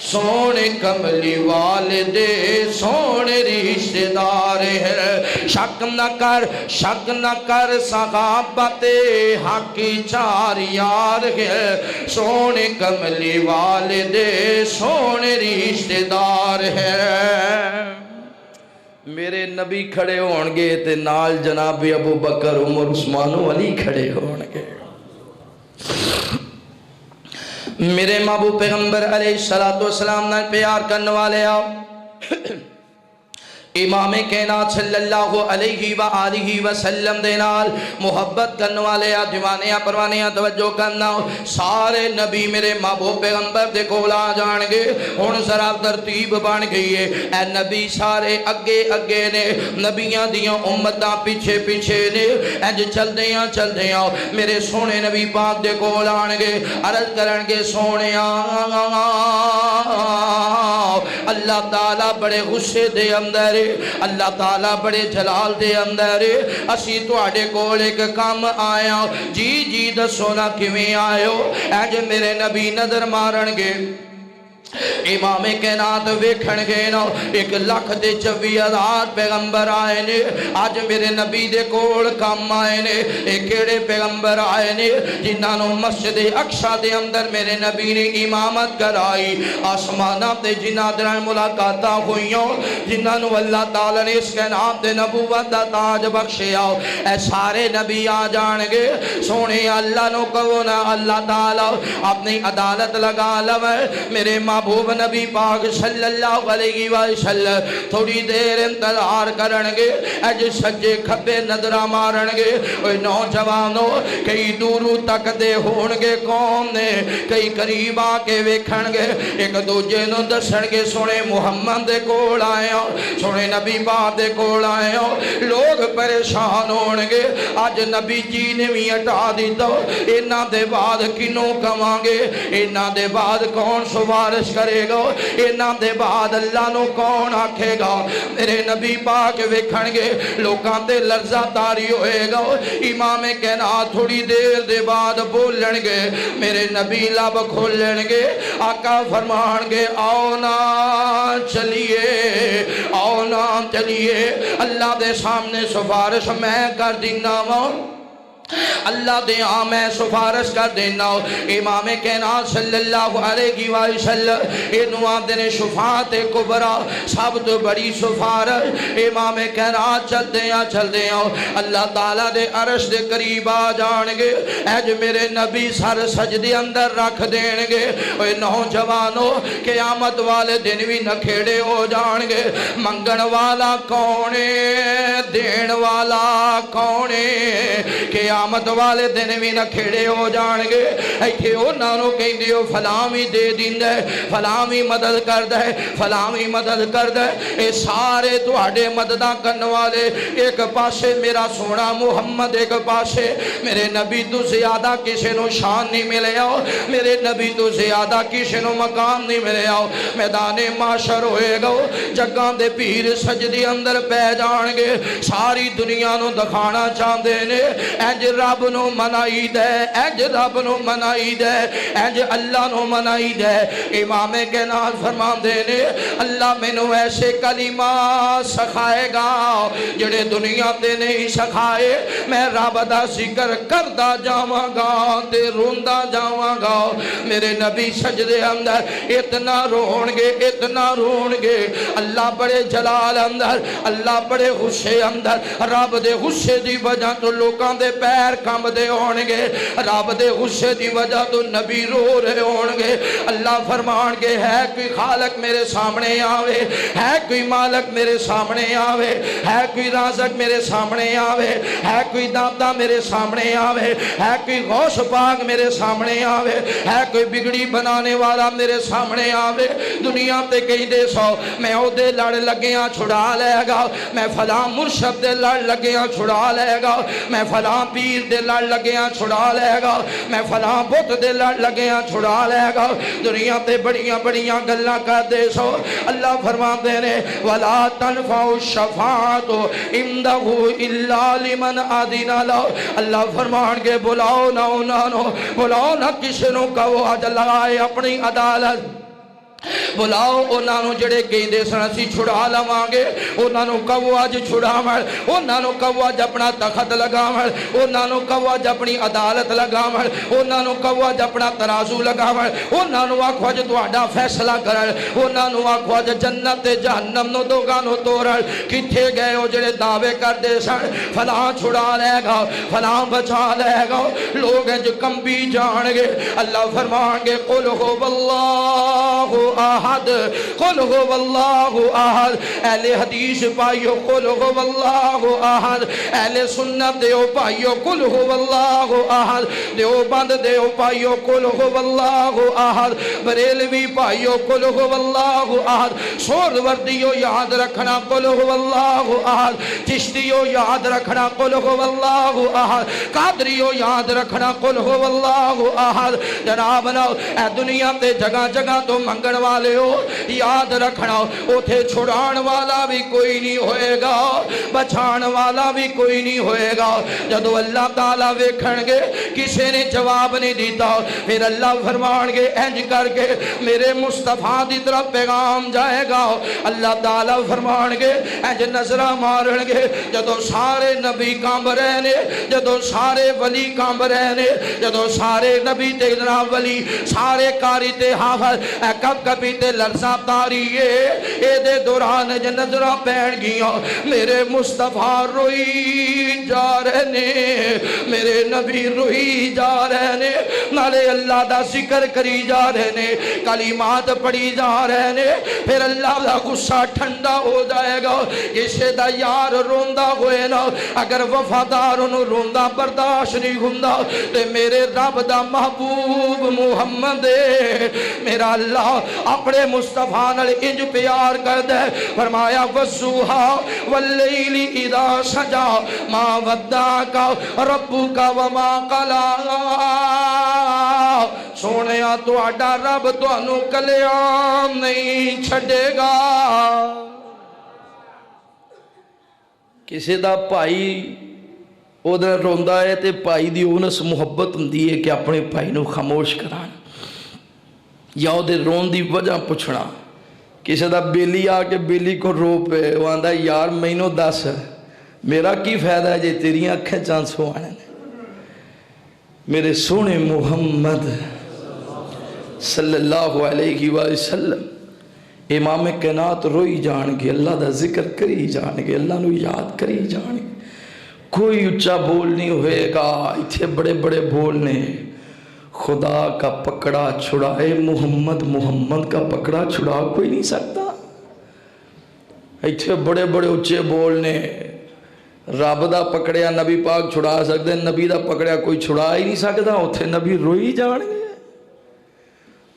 سونے کملی والدے سونے رشتہ دار ہیں شک نہ کر صحابہ تے حق چار یار ہیں سونے کملی والدے سونے رشتہ دار ہیں میرے نبی کھڑے ہونگے تے نال جناب ابو بکر عمر عثمان و علی کھڑے ہونگے میرے محبوب پیغمبر علیہ السلام نے پیار کرنے والے آؤ امام کائنات صلی اللہ علیہ وآلہ وسلم دے نال محبت کرنے والے دیوانے پروانے توجہ کرنا سارے نبی میرے محبوب پیغمبر دے کول آ جان گے ہن ذرا ترتیب بن گئی ہے اے نبی سارے اگے اگے نے نبیاں دیاں امتاں پیچھے پیچھے نے انج چلدیاں میرے سونے نبی پاک دے کول آن گے عرض کرن گے سونیا اللہ تعالیٰ بڑے غصے دے اندر اللہ تعالیٰ بڑے جلال دے اندر اسی تواڈے کول ایک کام آیا جی دسو نا کیویں آئے ہو اج میرے نبی نظر مارن گے امام کائنات ویکھن گے نا 1,24,000 پیغمبر آئے نے آج میرے نبی دے کول کام آئے نے کیڑے پیغمبر آئے نے جنہاں نو مسجد اقصی دے اندر میرے نبی نے امامت کرائی آسماناں تے جنہاں دے ملاقاتاں ہوئیاں جنہاں نو اللہ تعالی نے اس کائنات دے نبوت دا تاج بخشیا اے سارے نبی آ جان گے سونے اللہ نو کہو نا اللہ تعالی اپنی عدالت لگا لوے میرے محبوب نبی پاک صلی اللہ علیہ وسلم تھوڑی دیر انتظار کرن گے اج سجے کھبے نظرہ مارن گے اوہ نوجوانوں کئی دوروں تک دے ہون گے کون نے کئی قریب آکے ویکھن گے ایک دوجے نو دسن گے سونے محمد دے کول آئے ہو سونے نبی پاک دے کول آئے ہو لوگ پریشان ہون گے آج نبی جی نے بھی ہٹا دیتا انہاں دے بعد کنوں کماں گے انہاں دے بعد کون سفارش کرے گا انہاں دے بعد اللہ نو کون آکھے گا میرے نبی پاک ویکھن گے لوکاں تے لرزہ تاری ہوئے گا امام کائنات تھوڑی دیر دے بعد بولن گے میرے نبی لب کھولن گے آقا فرمان گے آؤ نا چلیے اللہ دے سامنے سفارش میں کر دینا ہوں اللہ دے میں سفارش کر دینا امام کائنات صلی اللہ علیہ وسلم انہوں آدھے نے شفاعت کبرا سب تو بڑی سفارش امام کائنات چل دے اللہ تعالیٰ دے عرش دے قریب آ جان گے اج میرے نبی سر سجدے اندر رکھ دین گے اے نوجوانوں قیامت والے دن بھی نکھیڑے ہو جان گے منگن والا کونے دین والا کونے قیامت والے دن بھی نہ کھڑے ہو جان گے ایتھے انہاں نو کہندے ہو فلاں وی دے دیندا ہے فلاں وی مدد کردا ہے فلاں وی مدد کردا ہے اے سارے تواڈے مدداں کرن والے ایک پاسے میرا سونا محمد ایک پاسے میرے نبی تو زیادہ کسے نو شان نہیں ملیا میرے نبی تو زیادہ کسے نو مقام نہیں ملیا میدان معاشر ہوئے گا جگاں دے پیر سجدے اندر پہ جان گے ساری دنیا نو دکھانا چاہندے نے انج رب نو منائی دے انج رب نو منائی دے انج اللہ نو منائی دے امام کائنات فرماندے نے اللہ مینوں ایسے کلمات سکھائے گا جڑے دنیا تے نہیں سکھائے میں رب دا ذکر کردا جاواں گا تے روندا جاواں گا میرے نبی سجدے اندر اتنا رون گے اللہ بڑے جلال اندر اللہ بڑے غصے اندر رب دے غصے دی وجہ تو لوکاں دے پیر کم دے ہونگے رب دے غصے دی وجہ تو نبی رو رہے ہونگے اللہ فرمان کے ہے کوئی خالق میرے سامنے آوے ہے کوئی مالک میرے سامنے آوے ہے کوئی رازق میرے سامنے آوے ہے کوئی داتا میرے سامنے آوے ہے کوئی غوث پاک میرے سامنے آوے ہے کوئی بگڑی بنانے والا میرے سامنے آوے دنیا تے کہیں دے سو میں او دے لڑ لگیاں چھڑا لے گا میں فلاں مرشد دے لڑ لگیاں چھڑا لے گا میں فلاں پیر دے لڑ لگیاں چھڑا لے گا میں فلاں بت دے لڑ لگیاں چھڑا لے گا دنیا تے بڑیاں بڑیاں گلاں کر دے سو اللہ فرماندے نے ولا تنفع الشفاعۃ عنده الا لمن اذن له اللہ فرمان کے بلاؤ نہ انہاں نو بلاؤ نہ کسی نو کہو اج لگائے اپنی عدالت بلاؤ انہاں نو جڑے کہندے سن اسی چھڑا لواں گے انہاں نو کہو اج چھڑاویں انہاں نو کہو اج اپنا تخت لگاویں انہاں نو کہو اج اپنی عدالت لگاویں انہاں نو کہو اج اپنا ترازو لگاویں انہاں نو آکھو اج تہاڈا فیصلہ کرن انہاں نو آکھو اج جنت تے جہنم نو دوگانو توڑن کتھے گئے ہو جڑے دعوے کردے سن فلاں چھڑا لے گا فلاں بچا لے گا لوگ انج کمبی جان گے اللہ فرمان گے قل هو اللہ احد قل هو اللہ احد۔ اہل حدیث پائیو قل هو اللہ احد، اہل سنت دیو پائیو قل هو اللہ احد، دیوبند دیو پائیو قل هو اللہ احد، بریلوی پائیو قل هو اللہ احد، سور وردیو یاد رکھنا قل هو اللہ احد، چشتیو یاد رکھنا قل هو اللہ احد، قادریو یاد رکھنا قل هو اللہ احد۔ جناب نو اے دنیا تے جگہ جگہ تو منگن والے ہو، یاد رکھنا اوتھے چھڑان والا بھی کوئی نہیں ہوئے گا، بچان والا بھی کوئی نہیں ہوئے گا۔ جدو اللہ تعالیٰ ویکھن گے کسی نے جواب نہیں دیتا، پھر اللہ فرمان گے انج کر کے میرے مصطفیٰ دی طرف پیغام جائے گا۔ اللہ تعالیٰ فرمان گے انج نظرہ مارن گے، جدو سارے نبی کام رہنے، جدو سارے ولی کام رہنے، جدو سارے نبی تے جناب ولی سارے کاری تے حافظ اے کب کبھی تے لرزہ تاریے اے دے دوران نظرہ پہن گیا، میرے مصطفیٰ روئی جا رہنے، میرے نبی روئی جا رہنے، نالے اللہ دا ذکر کری جا رہنے، کلمات پڑھی جا رہنے، پھر اللہ دا غصہ ٹھنڈا ہو جائے گا۔ کسے دا یار روندہ ہوئے نا، اگر وفادار انہوں روندہ برداشت نہیں ہوندہ، تے میرے رب دا محبوب محمد میرا اللہ اپنے مصطفیٰ نال انج پیار کر دے، فرمایا وَالضُّحَىٰ وَاللَّيْلِ اِذَا سَجَىٰ مَا وَدَّعَكَ رَبُّكَ وَمَا قَلَىٰ۔ سونیا تو اڈا رب تو انو کلیام نہیں چھڑے گا۔ کسی دا پائی ادھر روندہ ہے تے پائی دی اونس محبت ہندی ہے کہ اپنے پائی نو خاموش کران، یا ادھر رون دی وجہ پوچھنا۔ کسی دا بیلی آ کے بیلی کو رو پے، وہ آندہ یار مینو دس میرا کی فائدہ ہے جے تیری اکھیں چانسو آنے۔ میرے سونے محمد صلی اللہ علیہ وسلم امام کائنات روئی جان گے، اللہ دا ذکر کری جان گے، اللہ نو یاد کری جان گے، کوئی اچھا بول نہیں ہوئے گا۔ اتھے بڑے بڑے بولنے، خدا کا پکڑا چھڑائے محمد، محمد کا پکڑا چھڑا کوئی نہیں سکتا۔ اتھے بڑے بڑے اچھے بولنے، رب دا پکڑیا نبی پاک چھڑا سکتے، نبی دا پکڑیا کوئی چھڑا ہی نہیں سکتا، اتھے نبی روئی جان گے۔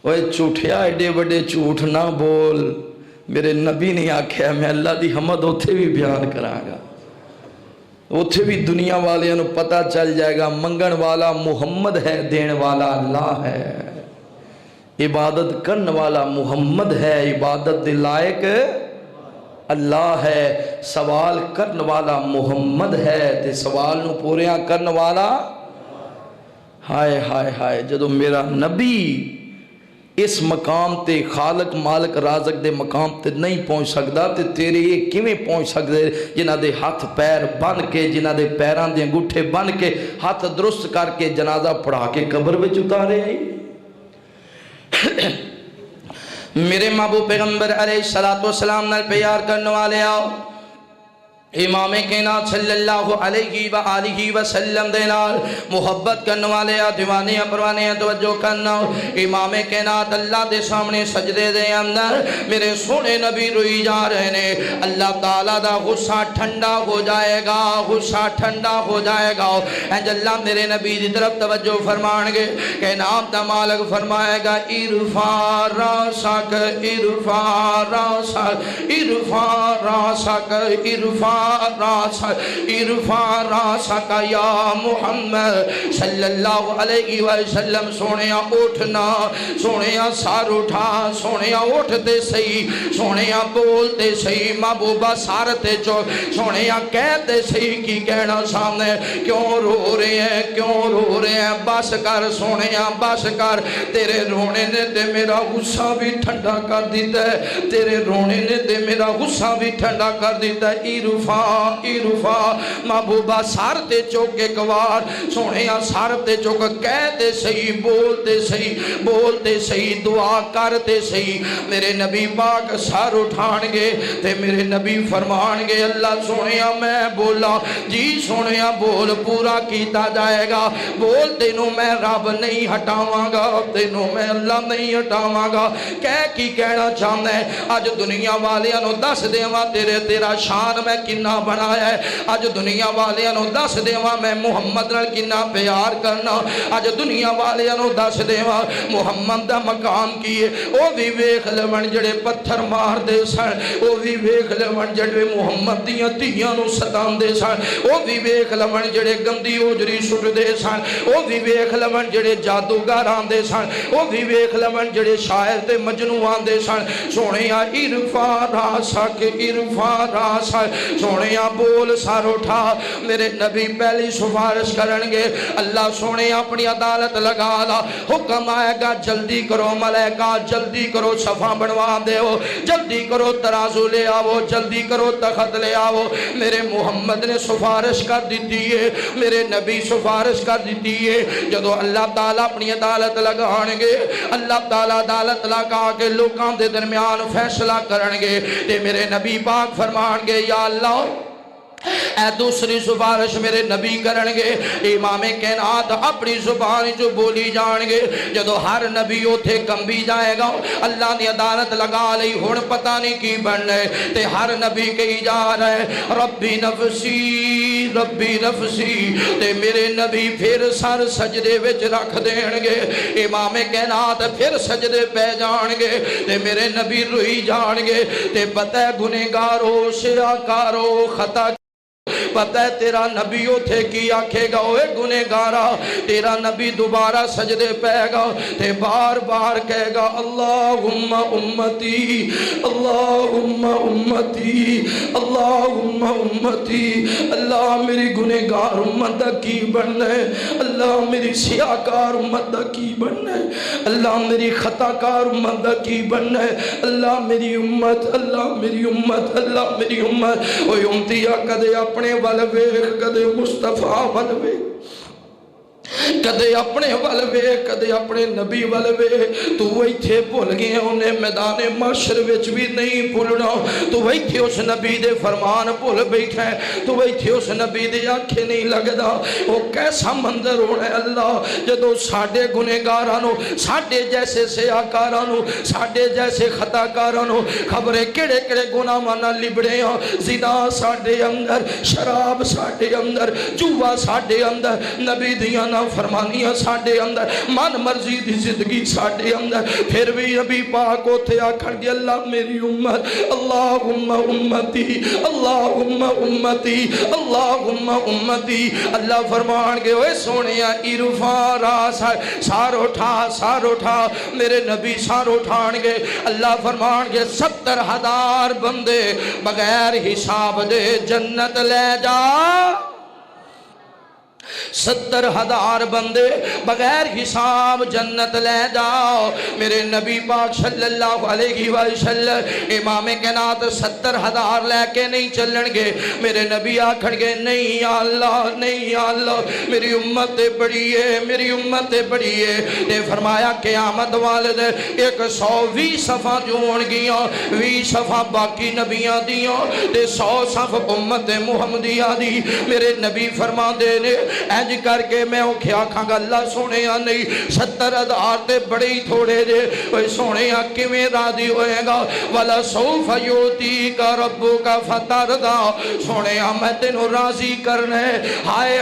وہ جھوٹیا ایڈے بڑے جھوٹ نہ بول، میرے نبی نے آکھیا میں اللہ دی حمد اتھے بھی بیان کراں گا، اتھے بھی دنیا والے انہوں پتہ چل جائے گا منگن والا محمد ہے، دین والا اللہ ہے، عبادت کرن والا محمد ہے، عبادت دے لائق اللہ ہے، سوال کرن والا محمد ہے تے سوال نو پوریاں کرن والا۔ ہائے ہائے ہائے، جدو میرا نبی اس مقام تے خالق مالک رازق دے مقام تے نہیں پہنچ سکتا تے تیرے یہ کیویں پہنچ سکتے جنہ دے ہاتھ پیر بن کے، جنہ دے پیران دے انگوٹھے بن کے، ہاتھ درست کر کے جنازہ پڑھا کے قبر وچ اتارے آئی۔ میرے محبوب پیغمبر علیہ السلام نال پیار کرنے والے آؤ، امام کائنات صلی اللہ علیہ وآلہ وسلم دے نال محبت کرنے والے دیوانے پروانے توجہ کرنا۔ امام کائنات اللہ دے سامنے سجدے دے اندر میرے سونے نبی روئی جا رہے نے، اللہ تعالیٰ دا غصہ ٹھنڈا ہو جائے گا، غصہ ٹھنڈا ہو جائے گا۔ انج اللہ میرے نبی دی طرف توجہ فرمان گے، کائنات دا مالک فرمائے گا ارفع راسک ارفع راسک ارفع راسک ارفع ارفع راسک یا محمد صلی اللہ علیہ وسلم۔ سونیا اٹھنا، سونیا سار اٹھا، سونیا اٹھتے صحیح، سونیا بولتے صحیح، محبوبہ سارتے چو، سونیا کہتے صحیح کی کہنا سامنے، کیوں رو رہے ہیں کیوں رو رہے ہیں، بس کر سونیا بس کر، تیرے رونے نے دے میرا غصہ بھی ٹھنڈا کر دیتا ہے، تیرے رونے نے دے میرا غصہ بھی ٹھنڈا کر دیتا ہے۔ ارفع ارفا ارفا محبوبہ سر تے چوک ایک وار سونے سر تے چوک کہتے صحیح بولتے صحیح دعا کرتے صحیح میرے نبی پاک سر اٹھان گے تے میرے نبی فرمان گے اللہ سونے میں بولا جی سونے بول پورا کیتا جائے گا بول تینوں میں رب نہیں ہٹاواں گا تینوں میں اللہ نہیں ہٹاواں گا کی کہنا چاہنا ہے آج دنیا والیاں نو دس دیواں تیرا شان میں کنا بنایا ہے آج دنیا والیاں نو دس دیواں میں محمد نال کنا پیار کرنا آج دنیا والیاں نو دس دیواں محمد دا مقام کیے او بھی ویکھ لون جڑے پتھر مار دے سن او بھی ویکھ لون جڑے محمد دیاں دھیاں نو ستان دے سن او بھی ویکھ لون جڑے گندی اوجری سٹ دے سن او بھی ویکھ لون جڑے جادوگر آندے سن او بھی ویکھ لون جڑے شاعر تے مجنون آندے سن سونے ارفا راسک ارفا راسک سونے بول سر اٹھا میرے نبی پہلی سفارش کرنگے اللہ سونے اپنی عدالت لگا لا حکم آئے گا جلدی کرو ملائکہ جلدی کرو صفحہ بنوا دے ہو جلدی کرو ترازو لے آو جلدی کرو تخت لے آو میرے محمد نے سفارش کر دیتی ہے میرے نبی سفارش کر دیتی ہے جدو اللہ تعالیٰ اپنی عدالت لگانگے اللہ تعالیٰ عدالت لگا کے لوکاں دے درمیان فیصلہ کرنگے تے میرے نبی پاک فرمانگے یا اللہ اے دوسری سفارش میرے نبی کرنگے امام کائنات اپنی زبان جو بولی جانگے جدو ہر نبی اوتھے کمبی جائے گا اللہ نے عدالت لگا لئی ہون پتہ نہیں کی بننے تے ہر نبی کہی جا رہے ربی نفسی تے میرے نبی پھر سر سجدے وچ رکھ دینگے امام کائنات پھر سجدے پہ جانگے تے میرے نبی روئی جانگے تے پتہ گنہگارو شیعکارو خطا پتہ ہے تیرا نبی تھے کی آکھے گا اوے گنہگارا تیرا نبی دوبارہ سجدے پہ گا تے بار بار کہے گا اللہم امتی اللہم امتی اللہم امتی اللہ میری گنہگار امت دا کی بننے اللہ میری سیاکار امت دا کی بننے اللہ میری خطاکار امت دا کی بننے اللہ میری امت اللہ میری امت اللہ میری امت اوے امتیا کدے اپنے والوے کدے مصطفیٰ والوے کدے اپنے والوے کدے اپنے نبی والوے تو ایتھے بھول گئے انہیں میدان معاشر وچ بھی نہیں بھولنا تو ایتھے اس نبی دے فرمان بھول بیٹھے تو ایتھے اس نبی دے آنکھیں نہیں لگدا وہ کیسا منظر ہونا ہے اللہ جدو ساڑھے گنہگارانو ساڑھے جیسے سیاکارانو ساڑھے جیسے خطاکارانو خبریں کڑے کڑے گناہ مانا لبڑے ہیں زنا ساڑھے اندر شراب ساڑھے اندر جوا ساڑھے اندر نبی دیاں فرمانیاں ساڑھے اندر من مرضی دی زندگی ساڑھے اندر پھر بھی نبی پاک ہوتے آکھن گے اللہ میری امت اللہم امتی اللہم امتی اللہم امتی اللہ فرمان گے اوے سونیا ارفا راس سار اٹھا میرے نبی سار اٹھان گے اللہ فرمان گے 70,000 بندے بغیر حساب دے جنت لے جا 70,000 بندے بغیر حساب جنت لے جاؤ میرے نبی پاک صلی اللہ علیہ وسلم امام کائنات 70,000 لے کے نہیں چلن گے میرے نبی آکھن گے نہیں یا اللہ میری امت بڑی ہے میری امت بڑی ہے تے فرمایا قیامت والد 120 صفحہ جو ہون گیاں 20 صفحہ باقی نبیاں دیاں تے 100 صفحہ امت محمدیہ دی میرے نبی فرما دے نے اینج کر کے میں اوکھیا کھانگا اللہ سونے یا نہیں 70,000 تے بڑے ہی تھوڑے دے اوہ سونے یا کمیں راضی ہوئے گا والا سوف یوتی کا ربو کا فتر دا سونے یا میں تینوں راضی کرنے ہائے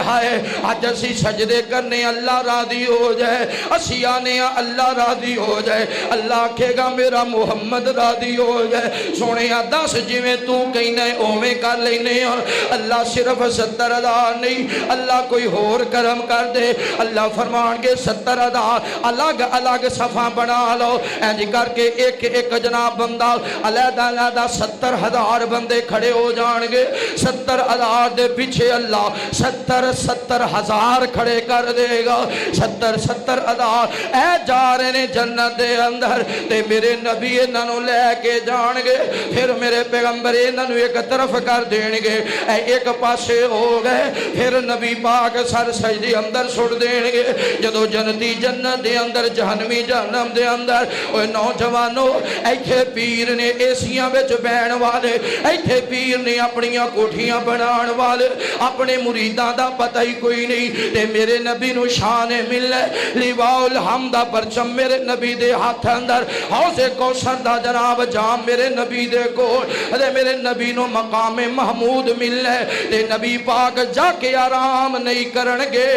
آج اسی سجدے کرنے اللہ راضی ہو جائے اسی آنے اللہ راضی ہو جائے اللہ کہے گا میرا محمد راضی ہو جائے سونے یا 10 جویں تو کہنے اومیں کر لینے اللہ صرف 70,000 نہیں اللہ کوئی ہو اور کرم کر دے۔ اللہ فرمان کے 70,000 الگ الگ صفحہ بنا لو، اینج کر کے ایک ایک جناب بندہ علیحدہ علیحدہ 70,000 بندے کھڑے ہو جان گے۔ 70,000 دے پیچھے اللہ 70,000 کھڑے کر دے گا۔ 70,000 اے جا رہے نے جنت دے اندر تے میرے نبی انہاں نوں لے کے جان گے، پھر میرے پیغمبر انہاں نوں ایک طرف کر دین گے، اے ایک پاسے ہو گئے، پھر نبی پاک سر سجدے اندر سٹ دین گے۔ جدو جنتی جنت دے اندر، جہنمی جہنم دے اندر، اوے نوجوانو ایتھے پیر نے ایسیاں وچ بہن والے، ایتھے پیر نے اپنیاں کوٹھیاں بنان والے، اپنے مریداں دا پتہ ہی کوئی نہیں تے میرے نبی نو شان ملے۔ لواء الحمد پرچم میرے نبی دے ہاتھ اندر، حوض کوثر دا جناب جام میرے نبی دے کول، تے میرے نبی نو مقام محمود ملے تے نبی پاک جا کے آرام نہیں کرنگے،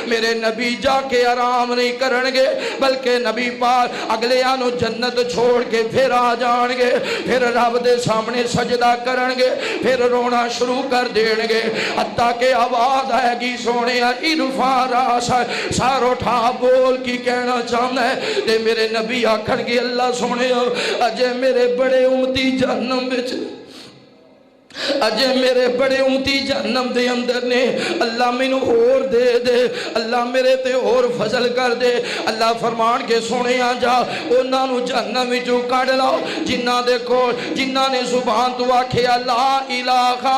میرے نبی جا کے آرام نہیں کرنگے، بلکہ نبی پاک اگلے آنو جنت چھوڑ کے پھر آ جانگے، پھر رب دے سامنے سجدہ کرنگے، پھر رونا شروع کر دینگے، حتیٰ کہ آواز آئے گی سونے ارفع راسک، سار اٹھا بول کی کہنا چاہنا ہے تے میرے نبی آکھن گے اللہ سونے اجے میرے بڑے امتی جہنم بچ، اجے میرے بڑے امتی جہنم دے اندر نے، اللہ میں نو اور دے دے، اللہ میرے تے اور فضل کر دے۔ اللہ فرمان کے سونے آجا انہاں نو جہنم وچوں کڈ لاؤ جنہاں دیکھو جنہاں نے زبان تو آکھیا لا الہ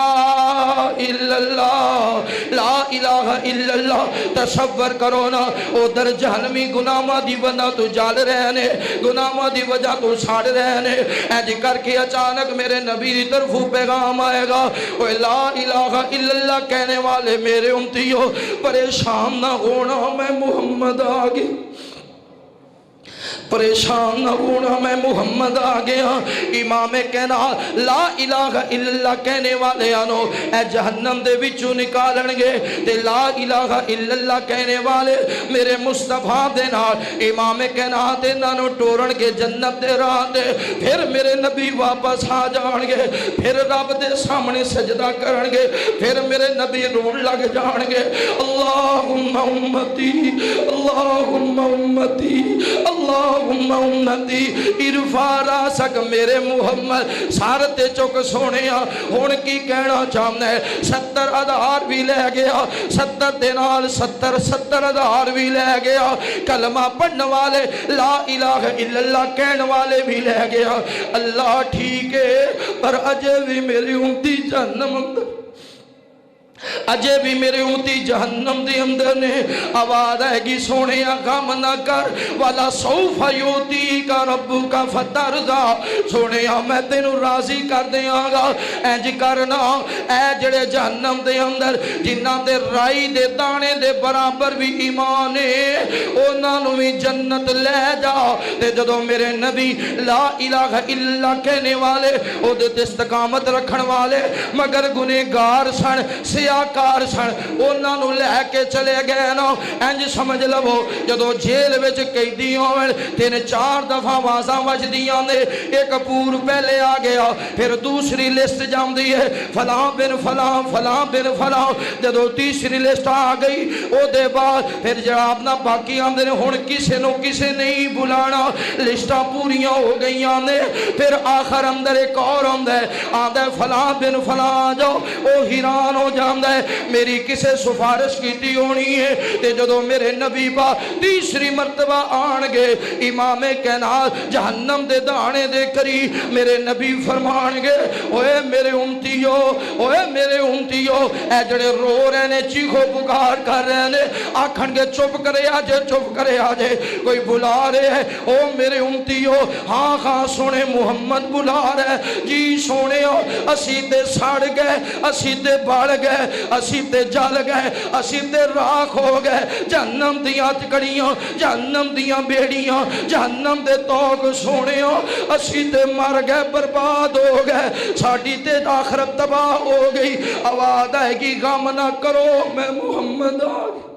الا اللہ، لا الہ الا اللہ۔ تصور کرو نا ادھر جہنمی گناہاں دی وجہ تو جل رہے نے، گناہاں دی وجہ تو ساڑ رہے نے، اینج کر کے اچانک میرے نبی دی طرفوں پیغام آئے گا، اوہ لا الہ الا اللہ کہنے والے میرے امتیوں پریشان نہ ہونا میں محمد آگے، پریشان نہ ہونا میں محمد آگیا۔ امام کہنا لا الہ الا اللہ کہنے والے آنو اے جہنم دے وچوں نکالنگے تے لا الہ الا اللہ کہنے والے میرے مصطفیٰ دے نال امام کہنا تے نانو ٹورن کے جنت دے راہ دے، پھر میرے نبی واپس آ جانگے، پھر رب دے سامنے سجدہ کرنگے، پھر میرے نبی رون لگ جانگے اللہم امتی اللہم امتی اللہم امتی ارفع راسک میرے محمد سارتے چک سونیا ہون کی کہنا چاہنا ہے 70,000 بھی لے گیا 70 دینال 70,000 بھی لے گیا کلمہ پڑھنے والے لا الہ الا اللہ کہنے والے بھی لے گیا اللہ ٹھیک ہے پر اجے بھی میری امتی جہنم اندر اجے بھی میرے امتی جہنم دے اندر نے آواز آئے گی سونے غم نہ کر والا سوف یوتی کا ربو کا فترضا سونے میں تینوں راضی کر دیاں گا اینج کرنا اے جڑے جہنم دے اندر جنہ دے رائی دے دانے دے برابر بھی ایمان ہے انہاں نوں بھی جنت لے جا تے جدوں میرے نبی لا الہ الا اللہ کہنے والے او دے استقامت رکھن والے مگر گنہگار سن کار سن انہاں نوں لے کے چلے گئے نا انج سمجھ لو جدو جیل وچ قیدی ہوئے 3-4 دفعہ آوازاں وجدیاں نے ایک پور پہلے آ گیا پھر دوسری لسٹ جاندی ہے فلاں بن فلاں فلاں بن فلاں جدو تیسری لسٹ آ گئی او دے بعد پھر جناب نا باقی آندے نے ہن کسے نو کسے نہیں بلانا لسٹاں پوریاں ہو گئیاں نے پھر آخر اندر ایک اور آندا ہے فلاں بن فلاں جو او حیران ہو جاندے میری کسے سفارش کیتی ہونی ہے تے جدو میرے نبی با تیسری مرتبہ آن گے امام کائنات جہنم دے دانے دے کری میرے نبی فرمان گے اوے میرے امتیو اوے میرے امتیو اے جڑے رو رہے نے چیخو پکار کر رہے نے آکھن گے چپ کرے آجے کوئی بلا رہے ہیں او میرے امتیو ہاں ہاں سونے محمد بلا رہے جی سونے اسی تے ساڑ گئے اسی تے بڑھ گئے اسی تے جل گئے اسی تے راکھ ہو گئے جہنم دیاں تکڑیاں جہنم دیاں بیڑیاں جہنم دے توق سونے اسی تے مر گئے برباد ہو گئے ساڑی تے آخرت تباہ ہو گئی آواز آئے گی غم نہ کرو میں محمد آگے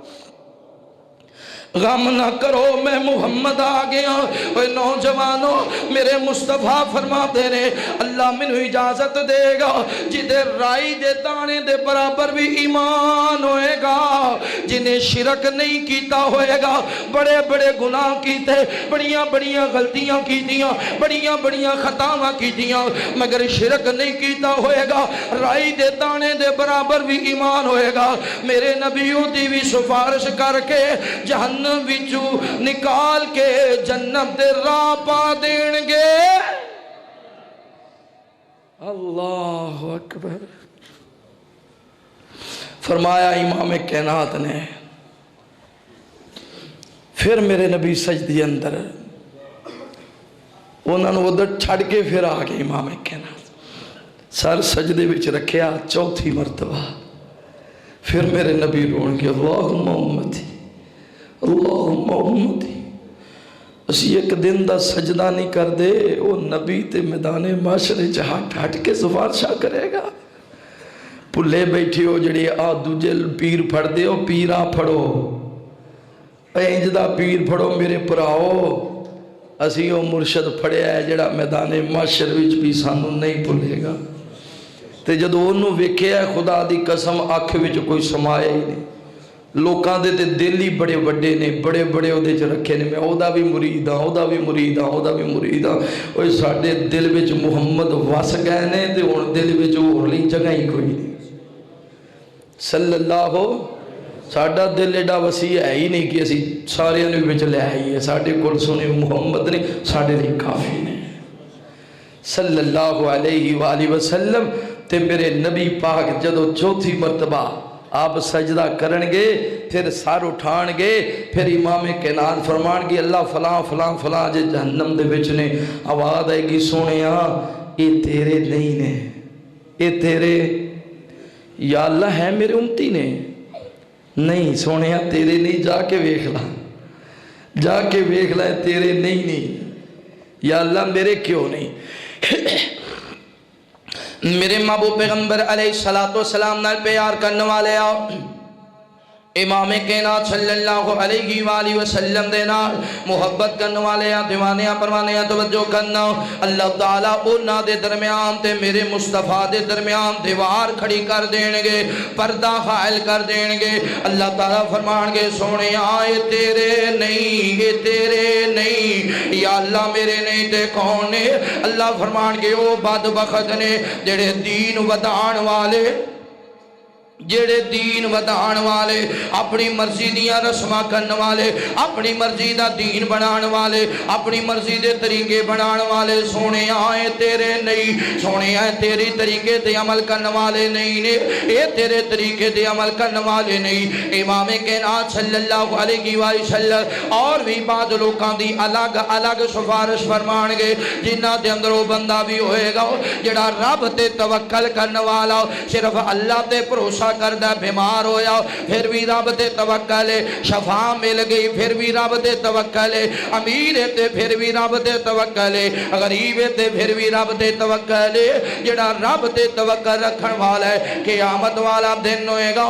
غم نہ کرو میں محمد آ گیا۔ اوے نوجوانوں میرے مصطفیٰ فرماتے نے اللہ مینوں اجازت دے گا جدے رائی دے دانے دے برابر بھی ایمان ہوئے گا، جنہیں شرک نہیں کیتا ہوئے گا، بڑے بڑے گناہ کیتے، بڑیاں بڑیاں غلطیاں کیتیاں، بڑیاں بڑیاں خطاواں کیتیاں، مگر شرک نہیں کیتا ہوئے گا، رائی دے دانے دے برابر بھی ایمان ہوئے گا، میرے نبیوں دی بھی سفارش کر کے جہنم وچو نکال کے جنت دے راہ پا دین گے۔ اللہ اکبر۔ فرمایا امام کائنات نے پھر میرے نبی سجدی اندر انہوں نے ادھر چھڑ کے پھر آگے امام کائنات سر سجدے وچ رکھیا چوتھی مرتبہ، پھر میرے نبی رون کے اللہم امتی اللہم امتی۔ اسی ایک دن دا سجدہ نہیں کر دے وہ نبی تے میدان معاشر ہٹ ہٹ کے سفارشاں کرے گا۔ پلے بیٹھی ہو جڑی آ دوجے پیر پھڑ دے ہو، پیرا پھڑو، اینجدہ پیر پھڑو میرے پراؤ، اسی وہ مرشد پھڑے ہے جڑا میدان معاشر وچ بھی سانو نہیں بھولے گا۔ تے جدو انہوں ویکھے ہے خدا دی قسم آنکھ وچ کوئی سمایا ہی نہیں، لوکاں دے تے دل ہی بڑے بڑے نے، بڑے بڑے او دے چ رکھے نے، میں او دا بھی مرید ہاں، او دا بھی مرید ہاں، او دا بھی مرید ہاں۔ اوہ ساڑھے دل وچ محمد وس گئے نے تے ان دل وچ اور لی جگہ ہی کوئی نہیں۔ صلی اللہ ساڑھا دل ایڈا وسیع ہے ہی نہیں کہ اسی سارے انہوں وچ لے آئی ہے، ساڑھے کل سنے محمد نے ساڑھے لئے کافی نے۔ صلی اللہ علیہ وآلہ وسلم تے میرے نبی پاک جدو چوتھی مرتبہ آپ سجدہ کرنگے، پھر سار اٹھانگے، پھر امام کائنات فرمانگے اللہ فلاں فلاں فلاں جے جہنم دے وچ نے، آواز آئے گی سونیا اے تیرے نہیں نے، اے تیرے یا اللہ ہے میرے امتی نے، نہیں سونیا تیرے نہیں، جا کے ویکھ لا، جا کے ویکھ لا تیرے نہیں، یا اللہ میرے کیوں نہیں۔ میرے محبوب پیغمبر علیہ السلام نال پیار کرنے والے آؤ، امام کائنات صلی اللہ علیہ وآلہ وسلم دے نال محبت کرنے والے آ، دیوانیاں پروانیاں توجہ کرنا، اللہ تعالیٰ اونا دے درمیان تے میرے مصطفیٰ دے درمیان دیوار کھڑی کر دینگے، پردہ حائل کر دینگے۔ اللہ تعالیٰ فرمانگے سونے آئے تیرے نہیں، یہ تیرے نہیں، یا اللہ میرے نہیں تے کون نے؟ اللہ فرمانگے او بدبخت نے جڑے دین ودان والے، جڑے دین ودان والے، اپنی مرضی دیاں رسمہ کرنے والے، اپنی مرضی دا دین بنان والے، اپنی مرضی دے طریقے بنان والے، سونے آئے تیرے نہیں، سونے آئے تیری طریقے دے عمل کرنے والے نہیں نے، اے تیرے طریقے دے عمل کرنے والے نہیں۔ امام کائنات صلی اللہ علیہ وآلہ وسلم اور بھی بعض لوکاں دی الگ الگ سفارش فرمانگے، جنہ دے اندر وہ بندہ بھی ہوئے گا جڑا رب تے توکل کرنے والا، صرف اللہ تے بھروسہ کردہ، بیمار ہویا پھر بھی رب تے توکل ہے، شفا مل گئی پھر بھی رب تے توکل ہے، امیر تے پھر بھی رب تے توکل ہے، غریب تے پھر بھی رب تے توکل ہے۔ جڑا رب تے توکل رکھن والا ہے قیامت والا دن ہوئے گا،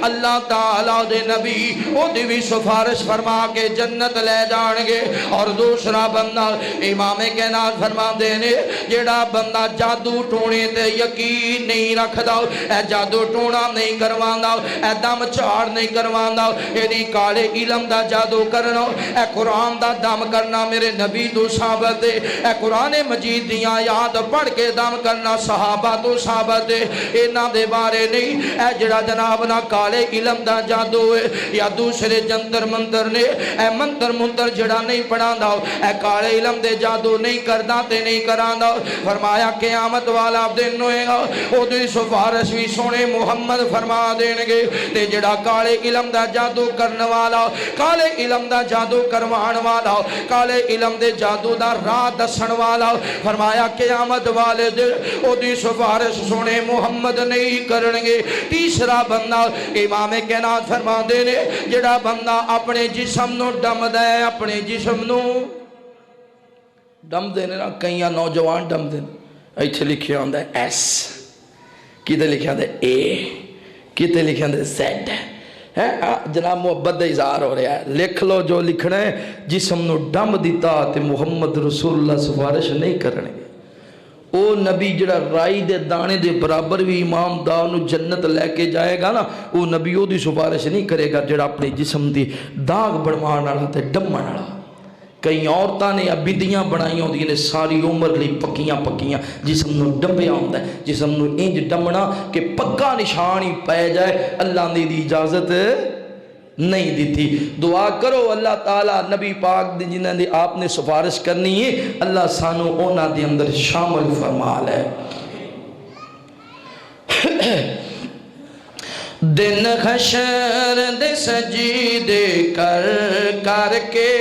اللہ تعالیٰ دے نبی او دی بھی سفارش فرما کے جنت لے جانگے۔ اور دوسرا بندہ امام کائنات فرما دینے، جڑا بندہ جادو ٹونے تے یقین نہیں رکھ دا، اے جادو ٹونا نہیں کروانا، اے دم چاڑ نہیں کروانا، ایدی کالے علم دا جادو کرنا، اے قرآن دا دم کرنا میرے نبی تو ثابت ہے، اے قرآن مجید دیاں یاد پڑھ کے دم کرنا صحابہ تو ثابت ہے، اینا دے بارے نہیں۔ اے جڑا جناب نہ کالے علم دا جادو ہے یا دوسرے جنتر منتر نے، اے منتر منتر جڑا نہیں پڑھا دا، اے کالے علم دے جادو نہیں کردہ تے نہیں کران دا، فرمایا قیامت والا دن ہوئے گا، او دی سفارش بھی سونے محمد فرما دینگے۔ تے جڑا کالے علم دا جادو کرنے والا، کالے علم دا جادو کروان والا، کالے علم دے جادو دا راہ دسن والا، فرمایا قیامت والے دن او دی سفارش سونے محمد نہیں کرنگے۔ تیسرا بندہ امام کائنات فرما دینے، جڑا بندہ اپنے جسم نو ڈم دے، اپنے جسم نو ڈم دینے نا، کئیاں نوجوان ڈم دینے، ایچھے لکھے آندہ ایس، کیتے لکھے آندہ اے، کیتے لکھے آندہ زیڈ، ہے جناب محبت کا اظہار ہو رہا ہے. لکھ لو جو لکھنا ہے. جسم نو ڈم دیتا تے محمد رسول اللہ سفارش نہیں کرنے. او نبی جڑا رائی دے دانے دے برابر بھی امام دا انہوں جنت لے کے جائے گا نا, او نبی او دی سفارش نہیں کرے گا جڑا اپنے جسم دی داغ بڑھوان والا تے ڈمن والا. کئی عورتاں نے ابیدیاں بنائی ہوندی نے ساری عمر لی پکیاں پکیاں, جسم نو ڈمبیا ہوندا ہے, جسم نو انج ڈمنا کہ پکا نشان ہی پے جائے. اللہ نے دی اجازت نہیں دیتی. دعا کرو اللہ تعالیٰ نبی پاک دی جنہاں دی آپ نے سفارش کرنی ہے, اللہ سانو اونا دی اندر شامل فرما لے. دن حشر دے سجدے کر کر کے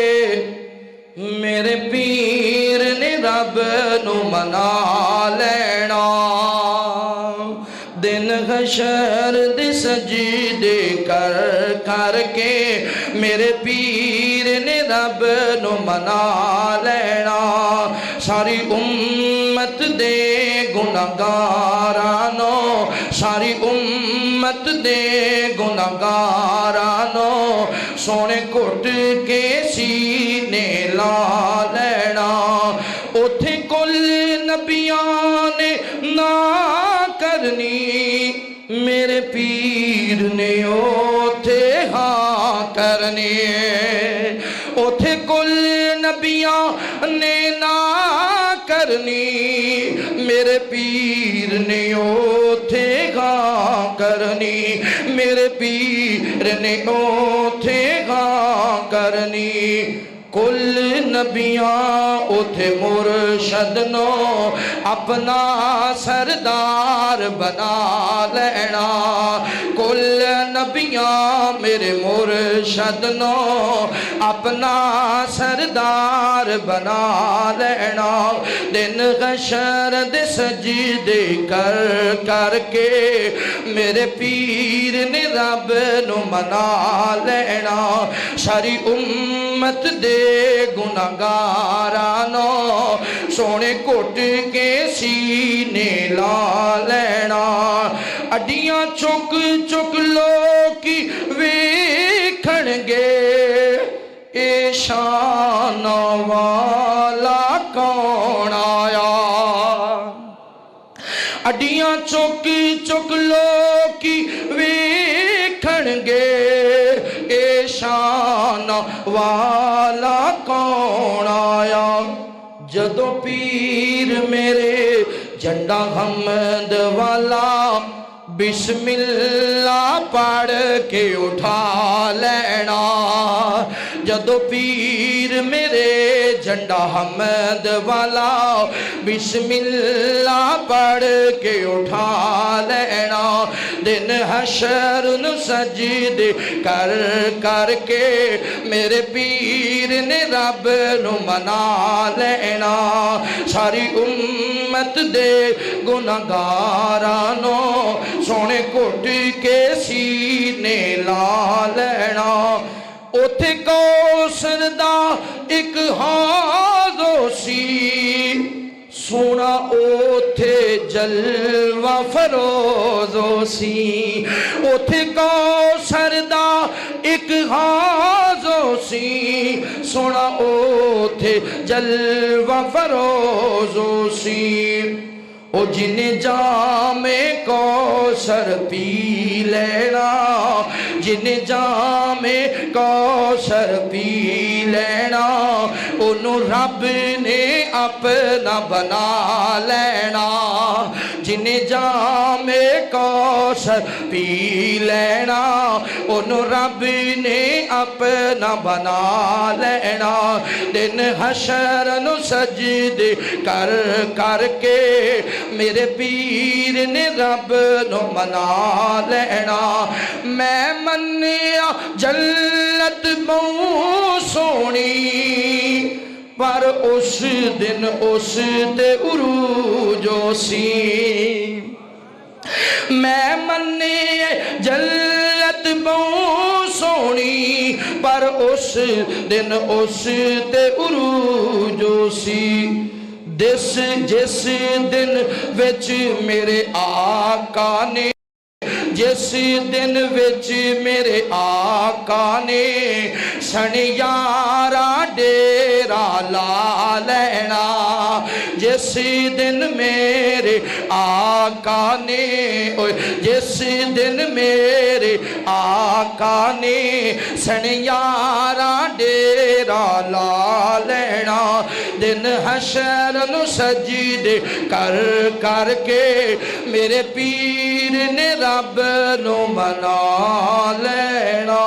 میرے پیر نے رب نو منا لینا. دن حشر دے سجدے کر کر کے میرے پیر نے رب نو منا لینا. ساری امت دے گناہگارانو, ساری امت دے گناہگارانو سونے کٹ کے سینے لا لینا. اوتھے کل نبیاں نے نہ کرنی, میرے پیر نے اوتھے ہاں کرنی. اوتھے کل نبیاں نے نہ کرنی, میرے پیر نے اوتھے ہاں کرنی. میرے پیر نے اوتھے ہاں کرنی. کل نبیاں اوتھے مرشد نو اپنا سردار بنا لینا. کل نبیاں میرے مرشد نو اپنا سردار بنا لینا. دن حشر دے سجدے کر کر کے میرے پیر نے رب نو منا لینا. ساری امت دے گناہگارانو سونے کٹ کے سینے لا لینا. اڈیاں چک چک لوکی ویکھن گے, اے شان والا کون آیا. اڈیاں چک چک لوکی ویکھن گے, اے شان والا کون آیا. جدو پیر میرے جھنڈا حمد والا بسم اللہ پڑھ کے اٹھا لینا. جدو پیر میرے جھنڈا حمد والا بسم اللہ پڑھ کے اٹھا لینا. دن حشر نو سجدے کر کر کے میرے پیر نے رب نو منا لینا. ساری امت دے گناہگارانو سونے کٹ کے سینے لا لینا. اوتھے کوثر دا ایک حوض سی, سونا اوتھے جلوہ فروز سی. اوتھے کوثر دا ایک حوض سی, سونا اوتھے جلوہ فروز سی. او جن جام کوثر پی لینا, جن جام کوثر پی لینا, انہوں رب نے اپنا بنا لینا. جن جام کوثر پی لینا, انہوں رب نے اپنا بنا لینا. دن حشر نو سجدے کر کر کے میرے پیر نے رب نو منا لینا. میں منیا جنت بہت سونی, پر اس دن اس تے عروج سی. میں منیا جنت بہت سونی, پر اس دن اس تے عروج سی. جس دن وچ میرے آقا نے جس دن وچ میرے آقا نے سنیارا ڈیرا لا لینا جس دن میرے آقا نے جس دن میرے آقا نے سنیارا ڈیرا لا لینا دن حشر نو سجدے کر کر کے میرے پیر نے رب نو منا لینا